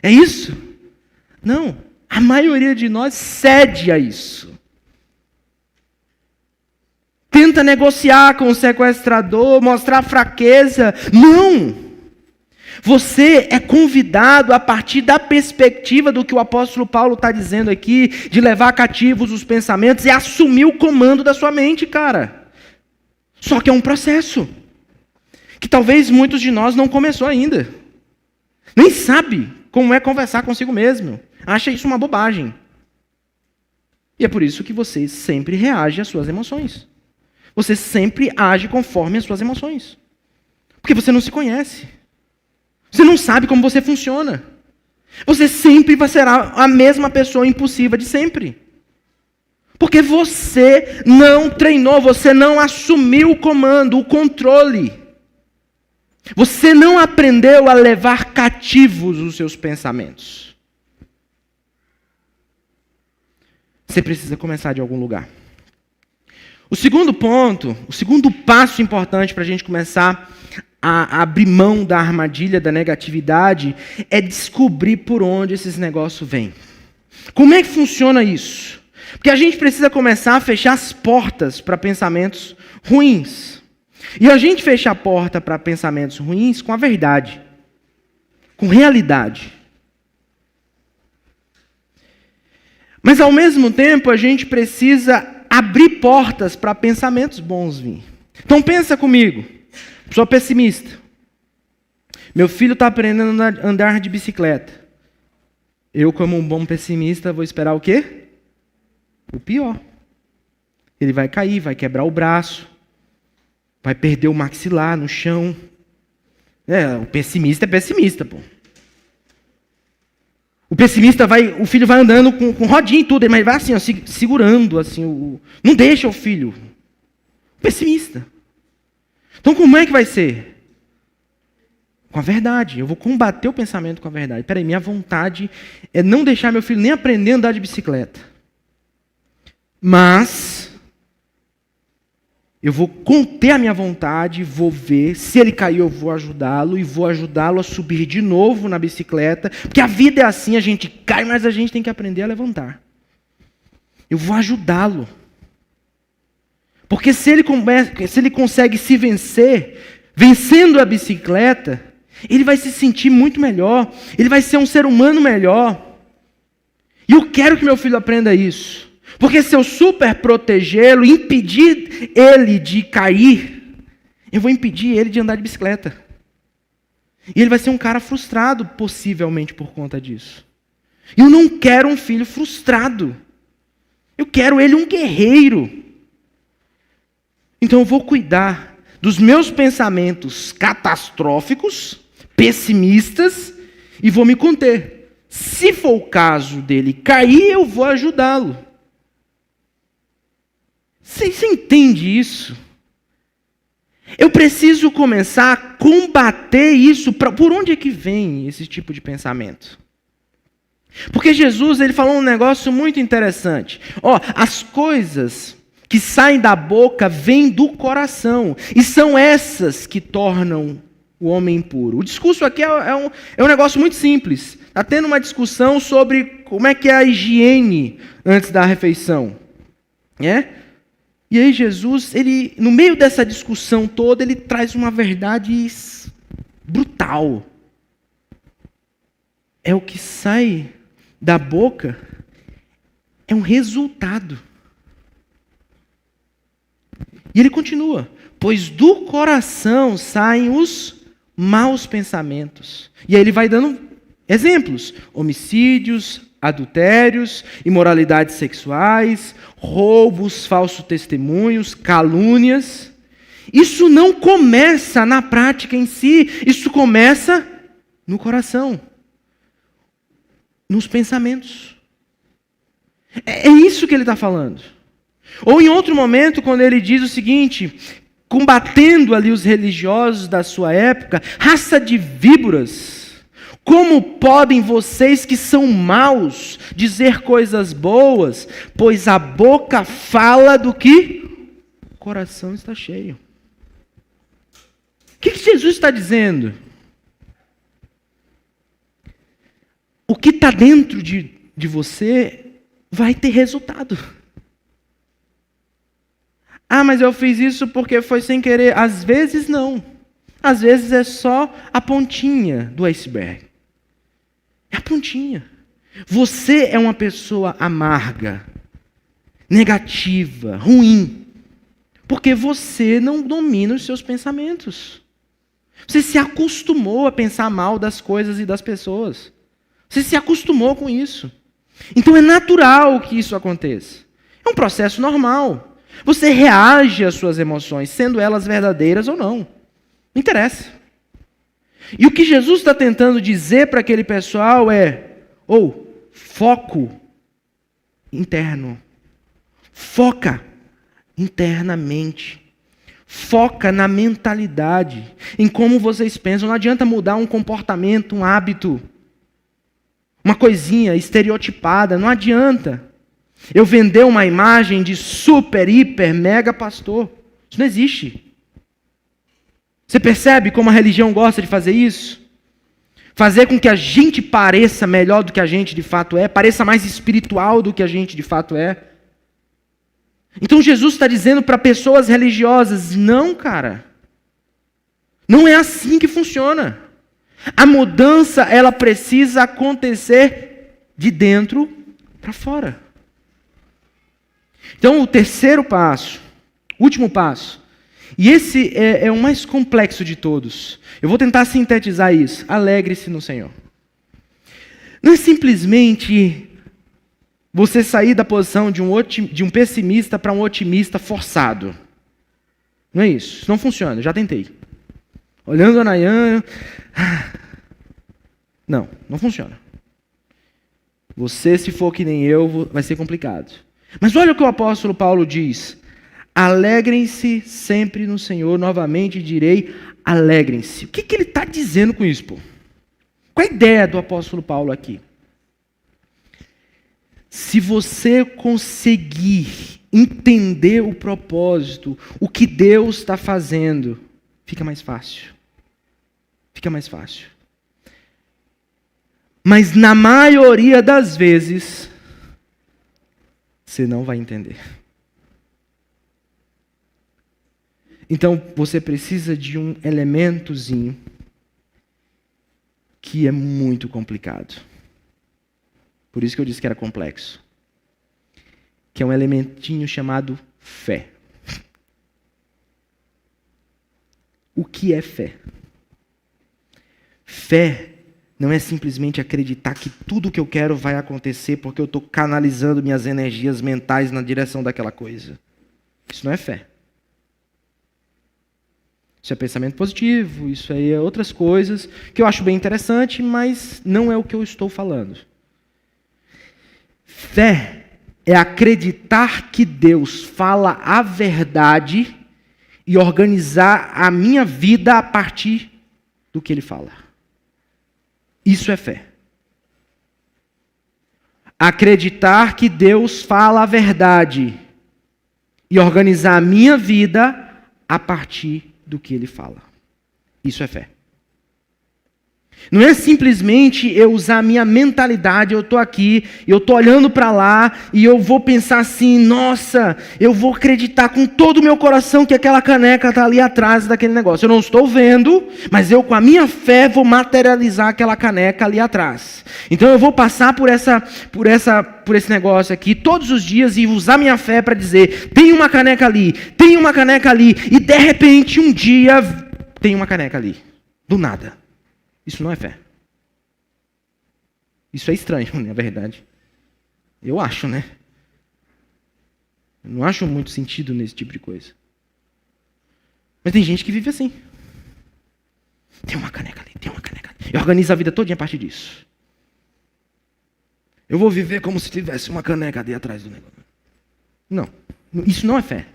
é isso? Não. A maioria de nós cede a isso. Tenta negociar com o sequestrador, mostrar fraqueza. Não! Você é convidado a partir da perspectiva do que o apóstolo Paulo está dizendo aqui, de levar cativos os pensamentos e assumir o comando da sua mente, cara. Só que é um processo que talvez muitos de nós não começou ainda. Nem sabe como é conversar consigo mesmo. Acha isso uma bobagem. E é por isso que você sempre reage às suas emoções. Você sempre age conforme as suas emoções. Porque você não se conhece. Você não sabe como você funciona. Você sempre vai ser a mesma pessoa impulsiva de sempre. Porque você não treinou, você não assumiu o comando, o controle. Você não aprendeu a levar cativos os seus pensamentos. Você precisa começar de algum lugar. O segundo ponto, o segundo passo importante para a gente começar a abrir mão da armadilha da negatividade é descobrir por onde esses negócios vêm. Como é que funciona isso? Porque a gente precisa começar a fechar as portas para pensamentos ruins. E a gente fecha a porta para pensamentos ruins com a verdade, com realidade. Mas ao mesmo tempo a gente precisa abrir portas para pensamentos bons vir. Então pensa comigo. Sou pessimista. Meu filho está aprendendo a andar de bicicleta. Eu, como um bom pessimista, vou esperar o quê? O pior. Ele vai cair, vai quebrar o braço, vai perder o maxilar no chão. O pessimista é pessimista, pô. O filho vai andando com rodinha e tudo, mas vai assim, ó, segurando, assim, não deixa o filho. Pessimista. Então como é que vai ser? Com a verdade. Eu vou combater o pensamento com a verdade. Peraí, minha vontade é não deixar meu filho nem aprender a andar de bicicleta. Mas Eu vou conter a minha vontade, vou ver, se ele cair eu vou ajudá-lo e vou ajudá-lo a subir de novo na bicicleta, porque a vida é assim, a gente cai, mas a gente tem que aprender a levantar. Eu vou ajudá-lo. Porque se ele consegue se vencer, vencendo a bicicleta, ele vai se sentir muito melhor, ele vai ser um ser humano melhor. E eu quero que meu filho aprenda isso. Porque se eu super protegê-lo, impedir ele de cair, eu vou impedir ele de andar de bicicleta. E ele vai ser um cara frustrado, possivelmente, por conta disso. E eu não quero um filho frustrado. Eu quero ele um guerreiro. Então eu vou cuidar dos meus pensamentos catastróficos, pessimistas, e vou me conter. Se for o caso dele cair, eu vou ajudá-lo. Você entende isso? Eu preciso começar a combater isso. Por onde é que vem esse tipo de pensamento? Porque Jesus, ele falou um negócio muito interessante. As coisas que saem da boca vêm do coração. E são essas que tornam o homem impuro. O discurso aqui é um negócio muito simples. Está tendo uma discussão sobre como é que é a higiene antes da refeição. E aí Jesus, ele, no meio dessa discussão toda, ele traz uma verdade brutal. É o que sai da boca, é um resultado. E ele continua, pois do coração saem os maus pensamentos. E aí ele vai dando exemplos, homicídios, adultérios, imoralidades sexuais, roubos, falsos testemunhos, calúnias. Isso não começa na prática em si, isso começa no coração, nos pensamentos. É isso que ele está falando. Ou em outro momento, quando ele diz o seguinte, combatendo ali os religiosos da sua época, raça de víboras, como podem vocês que são maus dizer coisas boas? Pois a boca fala do que o coração está cheio. O que Jesus está dizendo? O que está dentro de você vai ter resultado. Mas eu fiz isso porque foi sem querer. Às vezes não. Às vezes é só a pontinha do iceberg. É a pontinha. Você é uma pessoa amarga, negativa, ruim, porque você não domina os seus pensamentos. Você se acostumou a pensar mal das coisas e das pessoas. Você se acostumou com isso. Então é natural que isso aconteça. É um processo normal. Você reage às suas emoções, sendo elas verdadeiras ou não. Não interessa. E o que Jesus está tentando dizer para aquele pessoal é, foco interno. Foca internamente. Foca na mentalidade, em como vocês pensam. Não adianta mudar um comportamento, um hábito, uma coisinha estereotipada, não adianta. Eu vender uma imagem de super, hiper, mega pastor. Isso não existe. Você percebe como a religião gosta de fazer isso? Fazer com que a gente pareça melhor do que a gente de fato é, pareça mais espiritual do que a gente de fato é. Então Jesus está dizendo para pessoas religiosas, não, cara. Não é assim que funciona. A mudança, ela precisa acontecer de dentro para fora. Então o terceiro passo, último passo, e esse é o mais complexo de todos. Eu vou tentar sintetizar isso. Alegre-se no Senhor. Não é simplesmente você sair da posição de um pessimista para um otimista forçado. Não é isso. Isso não funciona. Eu já tentei. Olhando a Nayan... Não funciona. Você, se for que nem eu, vai ser complicado. Mas olha o que o apóstolo Paulo diz. Alegrem-se sempre no Senhor, novamente direi, alegrem-se. O que ele está dizendo com isso, pô? Qual a ideia do apóstolo Paulo aqui? Se você conseguir entender o propósito, o que Deus está fazendo, fica mais fácil. Fica mais fácil. Mas na maioria das vezes, você não vai entender. Então, você precisa de um elementozinho que é muito complicado. Por isso que eu disse que era complexo. Que é um elementinho chamado fé. O que é fé? Fé não é simplesmente acreditar que tudo o que eu quero vai acontecer porque eu estou canalizando minhas energias mentais na direção daquela coisa. Isso não é fé. Isso é pensamento positivo, isso aí é outras coisas que eu acho bem interessante, mas não é o que eu estou falando. Fé é acreditar que Deus fala a verdade e organizar a minha vida a partir do que Ele fala. Isso é fé. Acreditar que Deus fala a verdade e organizar a minha vida a partir do que Ele fala. Isso é fé. Não é simplesmente eu usar a minha mentalidade, eu estou aqui, eu estou olhando para lá e eu vou pensar assim, nossa, eu vou acreditar com todo o meu coração que aquela caneca está ali atrás daquele negócio. Eu não estou vendo, mas eu com a minha fé vou materializar aquela caneca ali atrás. Então eu vou passar por esse negócio aqui todos os dias e usar minha fé para dizer, tem uma caneca ali, e de repente um dia tem uma caneca ali, do nada. Isso não é fé. Isso é estranho, na verdade. Eu acho, né? Eu não acho muito sentido nesse tipo de coisa. Mas tem gente que vive assim. Tem uma caneca ali. E organiza a vida todinha a partir disso. Eu vou viver como se tivesse uma caneca ali atrás do negócio. Não. Isso não é fé.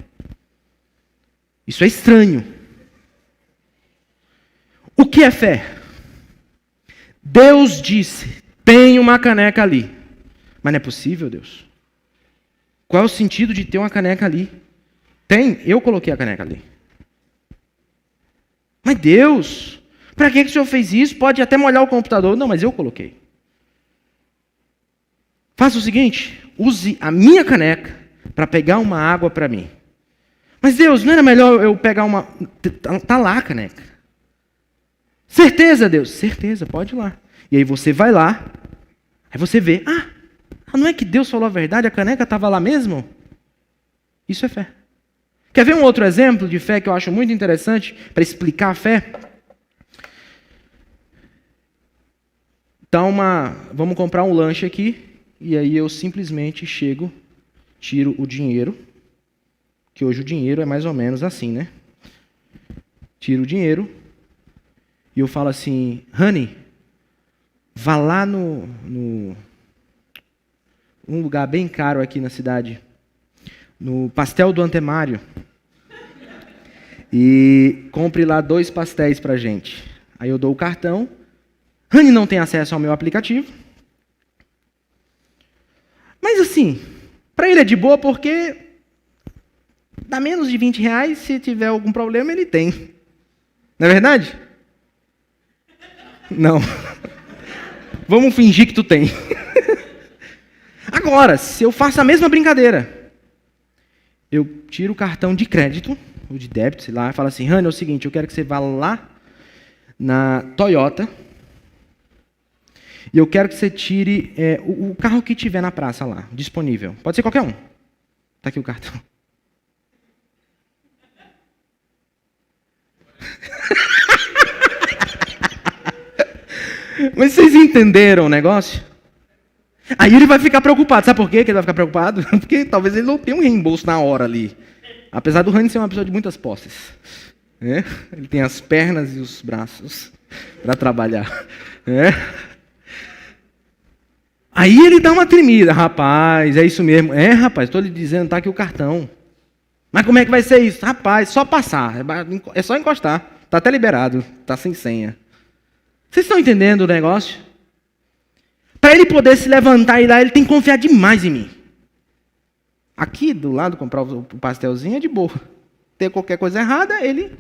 Isso é estranho. O que é fé? Deus disse, tem uma caneca ali. Mas não é possível, Deus. Qual é o sentido de ter uma caneca ali? Tem, eu coloquei a caneca ali. Mas Deus, para que o Senhor fez isso? Pode até molhar o computador. Não, mas eu coloquei. Faça o seguinte, use a minha caneca para pegar uma água para mim. Mas Deus, não era melhor eu pegar uma... Está lá a caneca. Certeza, Deus? Certeza, pode ir lá. E aí você vai lá, aí você vê, não é que Deus falou a verdade, a caneca estava lá mesmo? Isso é fé. Quer ver um outro exemplo de fé que eu acho muito interessante para explicar a fé? Então, vamos comprar um lanche aqui, e aí eu simplesmente chego, tiro o dinheiro, que hoje o dinheiro é mais ou menos assim, né? Tiro o dinheiro, e eu falo assim, Honey, vá lá um lugar bem caro aqui na cidade, no Pastel do Antemário, e compre lá 2 pastéis pra gente. Aí eu dou o cartão, Honey não tem acesso ao meu aplicativo, mas assim, para ele é de boa porque dá menos de R$20, se tiver algum problema ele tem. Não é verdade? Não. Vamos fingir que tu tem. Agora, se eu faço a mesma brincadeira, eu tiro o cartão de crédito, ou de débito, sei lá, e falo assim, Honey, é o seguinte, eu quero que você vá lá na Toyota, e eu quero que você tire o carro que tiver na praça lá, disponível. Pode ser qualquer um. Está aqui o cartão. Mas vocês entenderam o negócio? Aí ele vai ficar preocupado. Sabe por quê que ele vai ficar preocupado? Porque talvez ele não tenha um reembolso na hora ali. Apesar do Rani ser uma pessoa de muitas posses. Né? Ele tem as pernas e os braços para trabalhar. Né? Aí ele dá uma tremida. Rapaz, é isso mesmo. Rapaz, estou lhe dizendo, está aqui o cartão. Mas como é que vai ser isso? Rapaz, só passar. É só encostar. Está até liberado. Está sem senha. Vocês estão entendendo o negócio? Para ele poder se levantar e ir lá, ele tem que confiar demais em mim. Aqui do lado, comprar o pastelzinho é de boa. Ter qualquer coisa errada, ele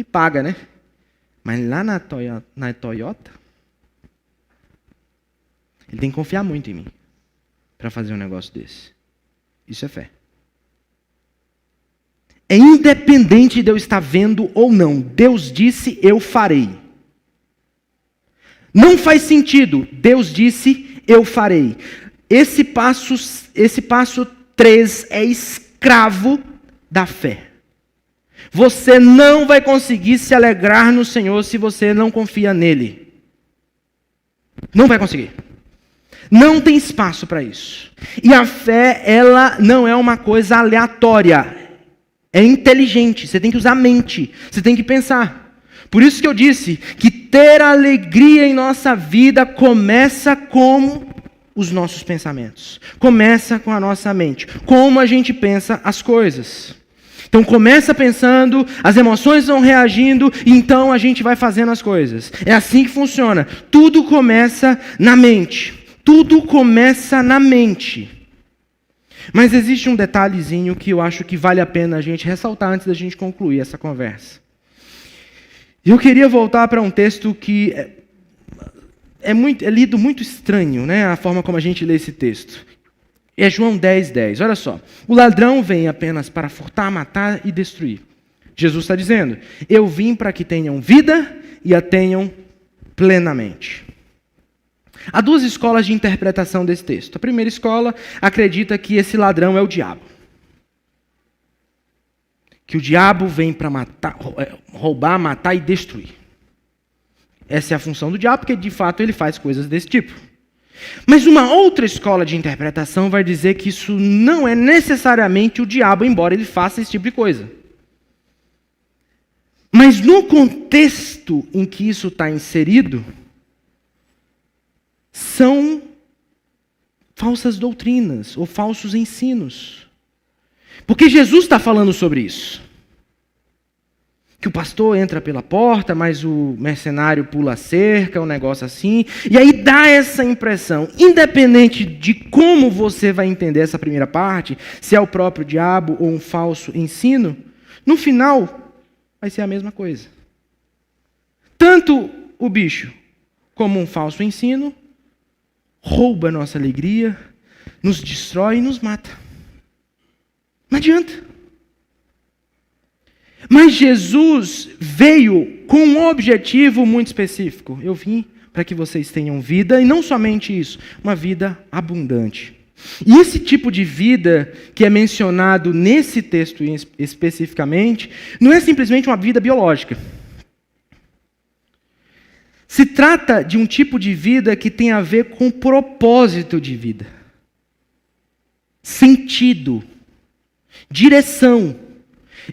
paga, né? Mas lá na Toyota, ele tem que confiar muito em mim para fazer um negócio desse. Isso é fé. É independente de eu estar vendo ou não. Deus disse, eu farei. Não faz sentido. Deus disse, eu farei. Esse passo 3 é escravo da fé. Você não vai conseguir se alegrar no Senhor se você não confia nele. Não vai conseguir. Não tem espaço para isso. E a fé, ela não é uma coisa aleatória. É inteligente. Você tem que usar a mente. Você tem que pensar. Por isso que eu disse que ter alegria em nossa vida começa com os nossos pensamentos. Começa com a nossa mente. Como a gente pensa as coisas. Então começa pensando, as emoções vão reagindo, e então a gente vai fazendo as coisas. É assim que funciona. Tudo começa na mente. Tudo começa na mente. Mas existe um detalhezinho que eu acho que vale a pena a gente ressaltar antes da gente concluir essa conversa. Eu queria voltar para um texto que é lido muito estranho, né? A forma como a gente lê esse texto. É João 10:10. Olha só. O ladrão vem apenas para furtar, matar e destruir. Jesus está dizendo, eu vim para que tenham vida e a tenham plenamente. Há duas escolas de interpretação desse texto. A primeira escola acredita que esse ladrão é o diabo. Que o diabo vem para matar, roubar, matar e destruir. Essa é a função do diabo, porque de fato ele faz coisas desse tipo. Mas uma outra escola de interpretação vai dizer que isso não é necessariamente o diabo, embora ele faça esse tipo de coisa. Mas no contexto em que isso está inserido, são falsas doutrinas ou falsos ensinos. Porque Jesus está falando sobre isso. Que o pastor entra pela porta, mas o mercenário pula a cerca, um negócio assim. E aí dá essa impressão, independente de como você vai entender essa primeira parte, se é o próprio diabo ou um falso ensino, no final vai ser a mesma coisa. Tanto o bicho como um falso ensino rouba a nossa alegria, nos destrói e nos mata. Não adianta. Mas Jesus veio com um objetivo muito específico. Eu vim para que vocês tenham vida, e não somente isso, uma vida abundante. E esse tipo de vida que é mencionado nesse texto especificamente, não é simplesmente uma vida biológica. Se trata de um tipo de vida que tem a ver com propósito de vida. Sentido. Direção.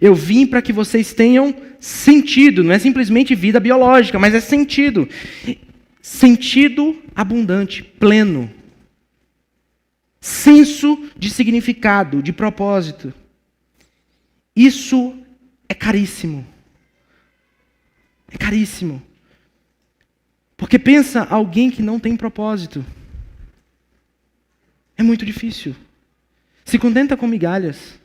Eu vim para que vocês tenham sentido. Não é simplesmente vida biológica, mas é sentido. Sentido abundante, pleno. Senso de significado, de propósito. Isso é caríssimo. É caríssimo. Porque pensa, alguém que não tem propósito. É muito difícil. Se contenta com migalhas.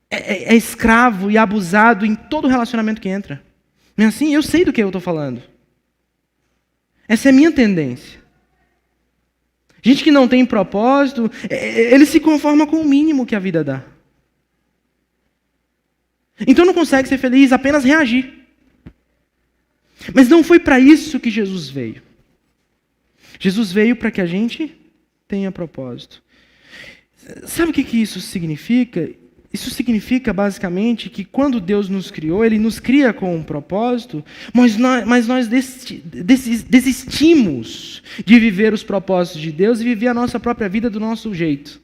É escravo e abusado em todo relacionamento que entra. Não é assim? Eu sei do que eu estou falando. Essa é a minha tendência. Gente que não tem propósito, ele se conforma com o mínimo que a vida dá. Então não consegue ser feliz, apenas reagir. Mas não foi para isso que Jesus veio. Jesus veio para que a gente tenha propósito. Sabe o que isso significa? Isso significa basicamente que quando Deus nos criou, Ele nos cria com um propósito, mas nós desistimos de viver os propósitos de Deus e viver a nossa própria vida do nosso jeito.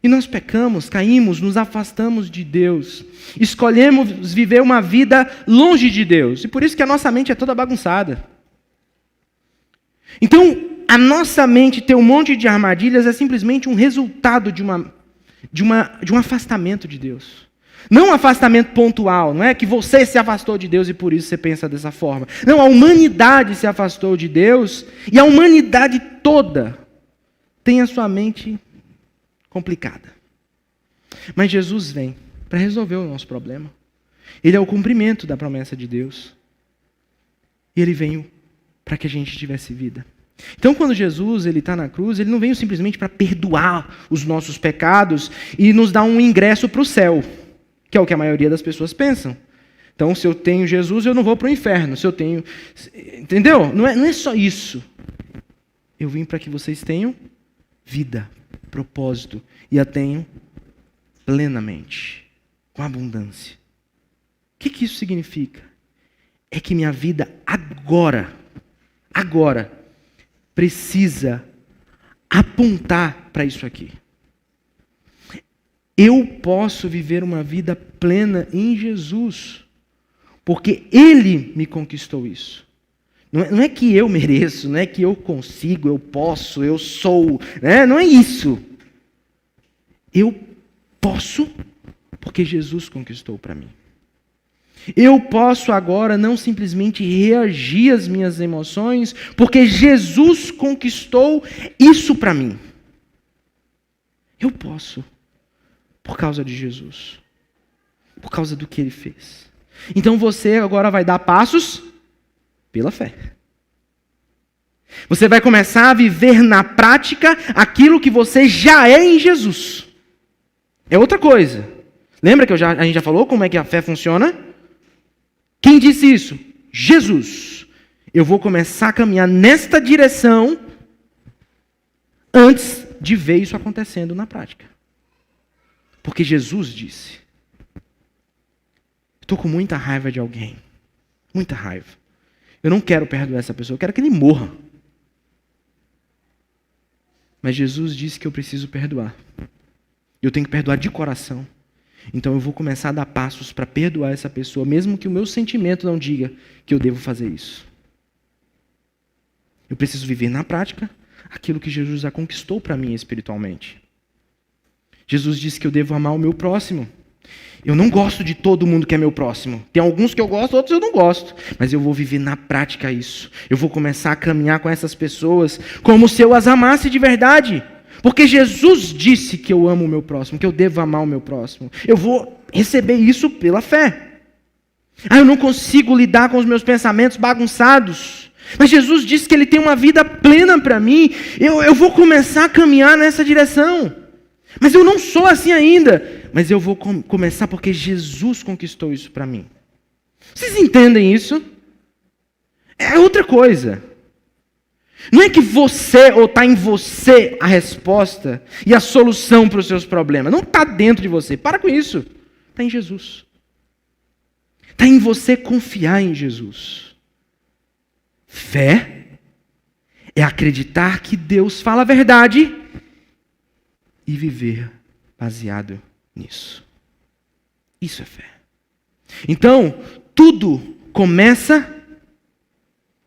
E nós pecamos, caímos, nos afastamos de Deus. Escolhemos viver uma vida longe de Deus. E por isso que a nossa mente é toda bagunçada. Então, a nossa mente ter um monte de armadilhas é simplesmente um resultado de um afastamento de Deus. Não um afastamento pontual, não é que você se afastou de Deus e por isso você pensa dessa forma. Não, a humanidade se afastou de Deus e a humanidade toda tem a sua mente complicada. Mas Jesus vem para resolver o nosso problema. Ele é o cumprimento da promessa de Deus. E ele veio para que a gente tivesse vida. Então, quando Jesus está na cruz, ele não veio simplesmente para perdoar os nossos pecados e nos dar um ingresso para o céu, que é o que a maioria das pessoas pensam. Então, se eu tenho Jesus, eu não vou para o inferno. Se eu tenho... Entendeu? Não é só isso. Eu vim para que vocês tenham vida, propósito, e a tenham plenamente, com abundância. O que isso significa? É que minha vida agora, precisa apontar para isso aqui. Eu posso viver uma vida plena em Jesus, porque Ele me conquistou isso. Não é que eu mereço, não é que eu consigo, eu posso, eu sou, né? Não é isso. Eu posso porque Jesus conquistou para mim. Eu posso agora não simplesmente reagir às minhas emoções, porque Jesus conquistou isso para mim. Eu posso, por causa de Jesus, por causa do que Ele fez. Então você agora vai dar passos pela fé. Você vai começar a viver na prática aquilo que você já é em Jesus. É outra coisa. Lembra que a gente já falou como é que a fé funciona? Quem disse isso? Jesus. Eu vou começar a caminhar nesta direção antes de ver isso acontecendo na prática. Porque Jesus disse. Estou com muita raiva de alguém. Muita raiva. Eu não quero perdoar essa pessoa, eu quero que ele morra. Mas Jesus disse que eu preciso perdoar. Eu tenho que perdoar de coração. Então eu vou começar a dar passos para perdoar essa pessoa, mesmo que o meu sentimento não diga que eu devo fazer isso. Eu preciso viver na prática aquilo que Jesus já conquistou para mim espiritualmente. Jesus disse que eu devo amar o meu próximo. Eu não gosto de todo mundo que é meu próximo. Tem alguns que eu gosto, outros eu não gosto. Mas eu vou viver na prática isso. Eu vou começar a caminhar com essas pessoas como se eu as amasse de verdade. Porque Jesus disse que eu amo o meu próximo, que eu devo amar o meu próximo. Eu vou receber isso pela fé. Eu não consigo lidar com os meus pensamentos bagunçados. Mas Jesus disse que Ele tem uma vida plena para mim. Eu vou começar a caminhar nessa direção. Mas eu não sou assim ainda. Mas eu vou começar porque Jesus conquistou isso para mim. Vocês entendem isso? É outra coisa. Não é que você ou está em você a resposta e a solução para os seus problemas. Não está dentro de você. Para com isso. Está em Jesus. Está em você confiar em Jesus. Fé é acreditar que Deus fala a verdade e viver baseado nisso. Isso é fé. Então, tudo começa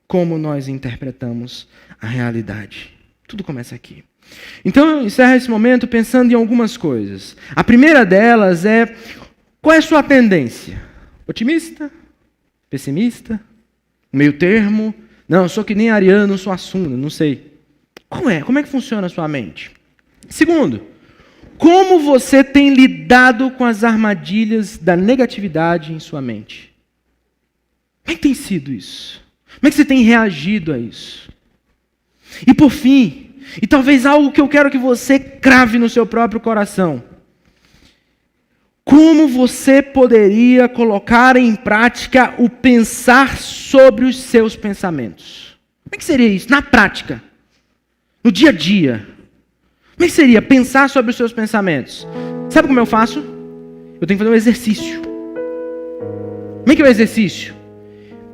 como nós interpretamos a realidade. Tudo começa aqui. Então, eu encerro esse momento pensando em algumas coisas. A primeira delas é, qual é a sua tendência? Otimista? Pessimista? Meio termo? Não, eu sou que nem Ariano, sou Assuna, não sei. Como é que funciona a sua mente? Segundo, como você tem lidado com as armadilhas da negatividade em sua mente? Como é que tem sido isso? Como é que você tem reagido a isso? E por fim, e talvez algo que eu quero que você crave no seu próprio coração. Como você poderia colocar em prática o pensar sobre os seus pensamentos? Como é que seria isso? Na prática. No dia a dia. Como é que seria pensar sobre os seus pensamentos? Sabe como eu faço? Eu tenho que fazer um exercício. Como é que é o exercício?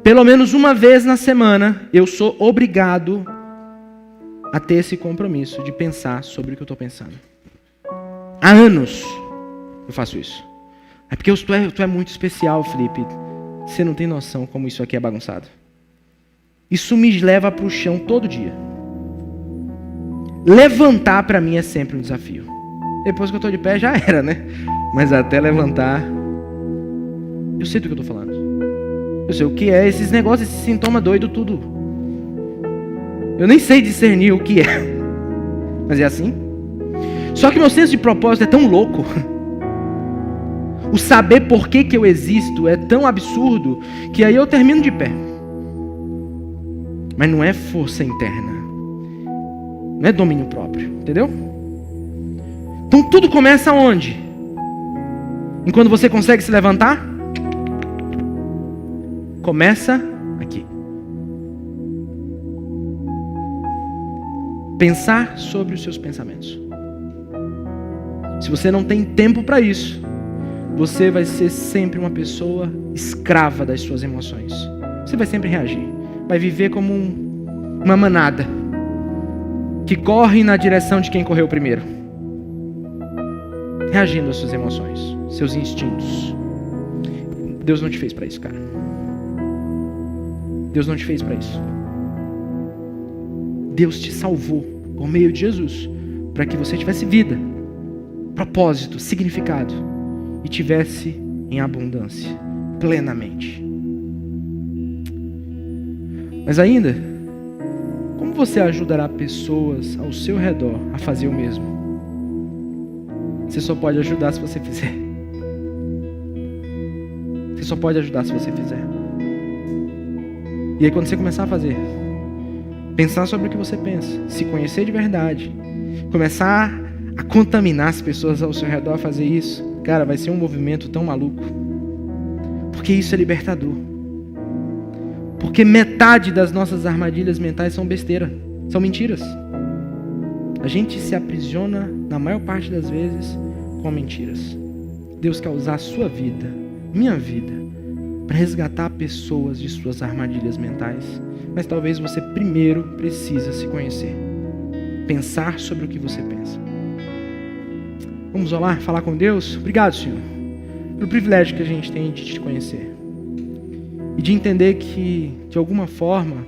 Pelo menos uma vez na semana, eu sou obrigado a ter esse compromisso de pensar sobre o que eu estou pensando. Há anos eu faço isso. É porque tu é muito especial, Felipe. Você não tem noção como isso aqui é bagunçado. Isso me leva para o chão todo dia. Levantar para mim é sempre um desafio. Depois que eu estou de pé já era, né? Mas até levantar, eu sei do que eu estou falando. Eu sei o que é esses negócios, esse sintoma doido tudo. Eu nem sei discernir o que é. Mas é assim. Só que meu senso de propósito é tão louco. O saber por que eu existo é tão absurdo que aí eu termino de pé. Mas não é força interna. Não é domínio próprio. Entendeu? Então tudo começa onde? Enquanto você consegue se levantar? Começa aqui. Pensar sobre os seus pensamentos. Se você não tem tempo para isso, você vai ser sempre uma pessoa escrava das suas emoções. Você vai sempre reagir. Vai viver como uma manada que corre na direção de quem correu primeiro. Reagindo às suas emoções, seus instintos. Deus não te fez para isso, cara. Deus não te fez para isso. Deus te salvou por meio de Jesus para que você tivesse vida, propósito, significado e tivesse em abundância, plenamente. Mas ainda, como você ajudará pessoas ao seu redor a fazer o mesmo? Você só pode ajudar se você fizer. Você só pode ajudar se você fizer. E aí quando você começar a fazer, pensar sobre o que você pensa, se conhecer de verdade, começar a contaminar as pessoas ao seu redor a fazer isso, cara, vai ser um movimento tão maluco. Porque isso é libertador. Porque metade das nossas armadilhas mentais são besteira, são mentiras. A gente se aprisiona, na maior parte das vezes, com mentiras. Deus quer usar a sua vida, minha vida, para resgatar pessoas de suas armadilhas mentais. Mas talvez você primeiro precisa se conhecer. Pensar sobre o que você pensa. Vamos orar, falar com Deus? Obrigado, Senhor, pelo privilégio que a gente tem de te conhecer. E de entender que, de alguma forma,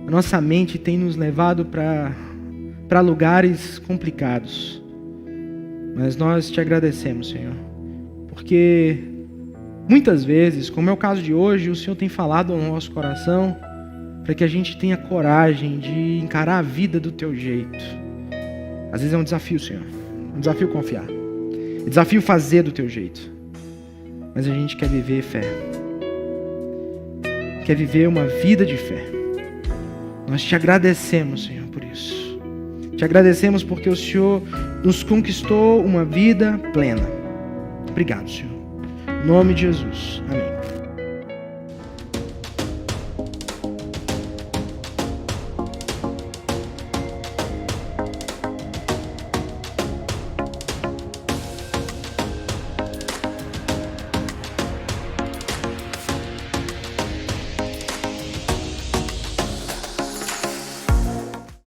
a nossa mente tem nos levado para lugares complicados. Mas nós te agradecemos, Senhor, porque muitas vezes, como é o caso de hoje, o Senhor tem falado ao nosso coração para que a gente tenha coragem de encarar a vida do teu jeito. Às vezes é um desafio, Senhor, um desafio confiar, é um desafio fazer do teu jeito. Mas a gente quer viver fé, quer viver uma vida de fé. Nós te agradecemos, Senhor, por isso. Te agradecemos porque o Senhor nos conquistou uma vida plena. Obrigado, Senhor. Em nome de Jesus. Amém.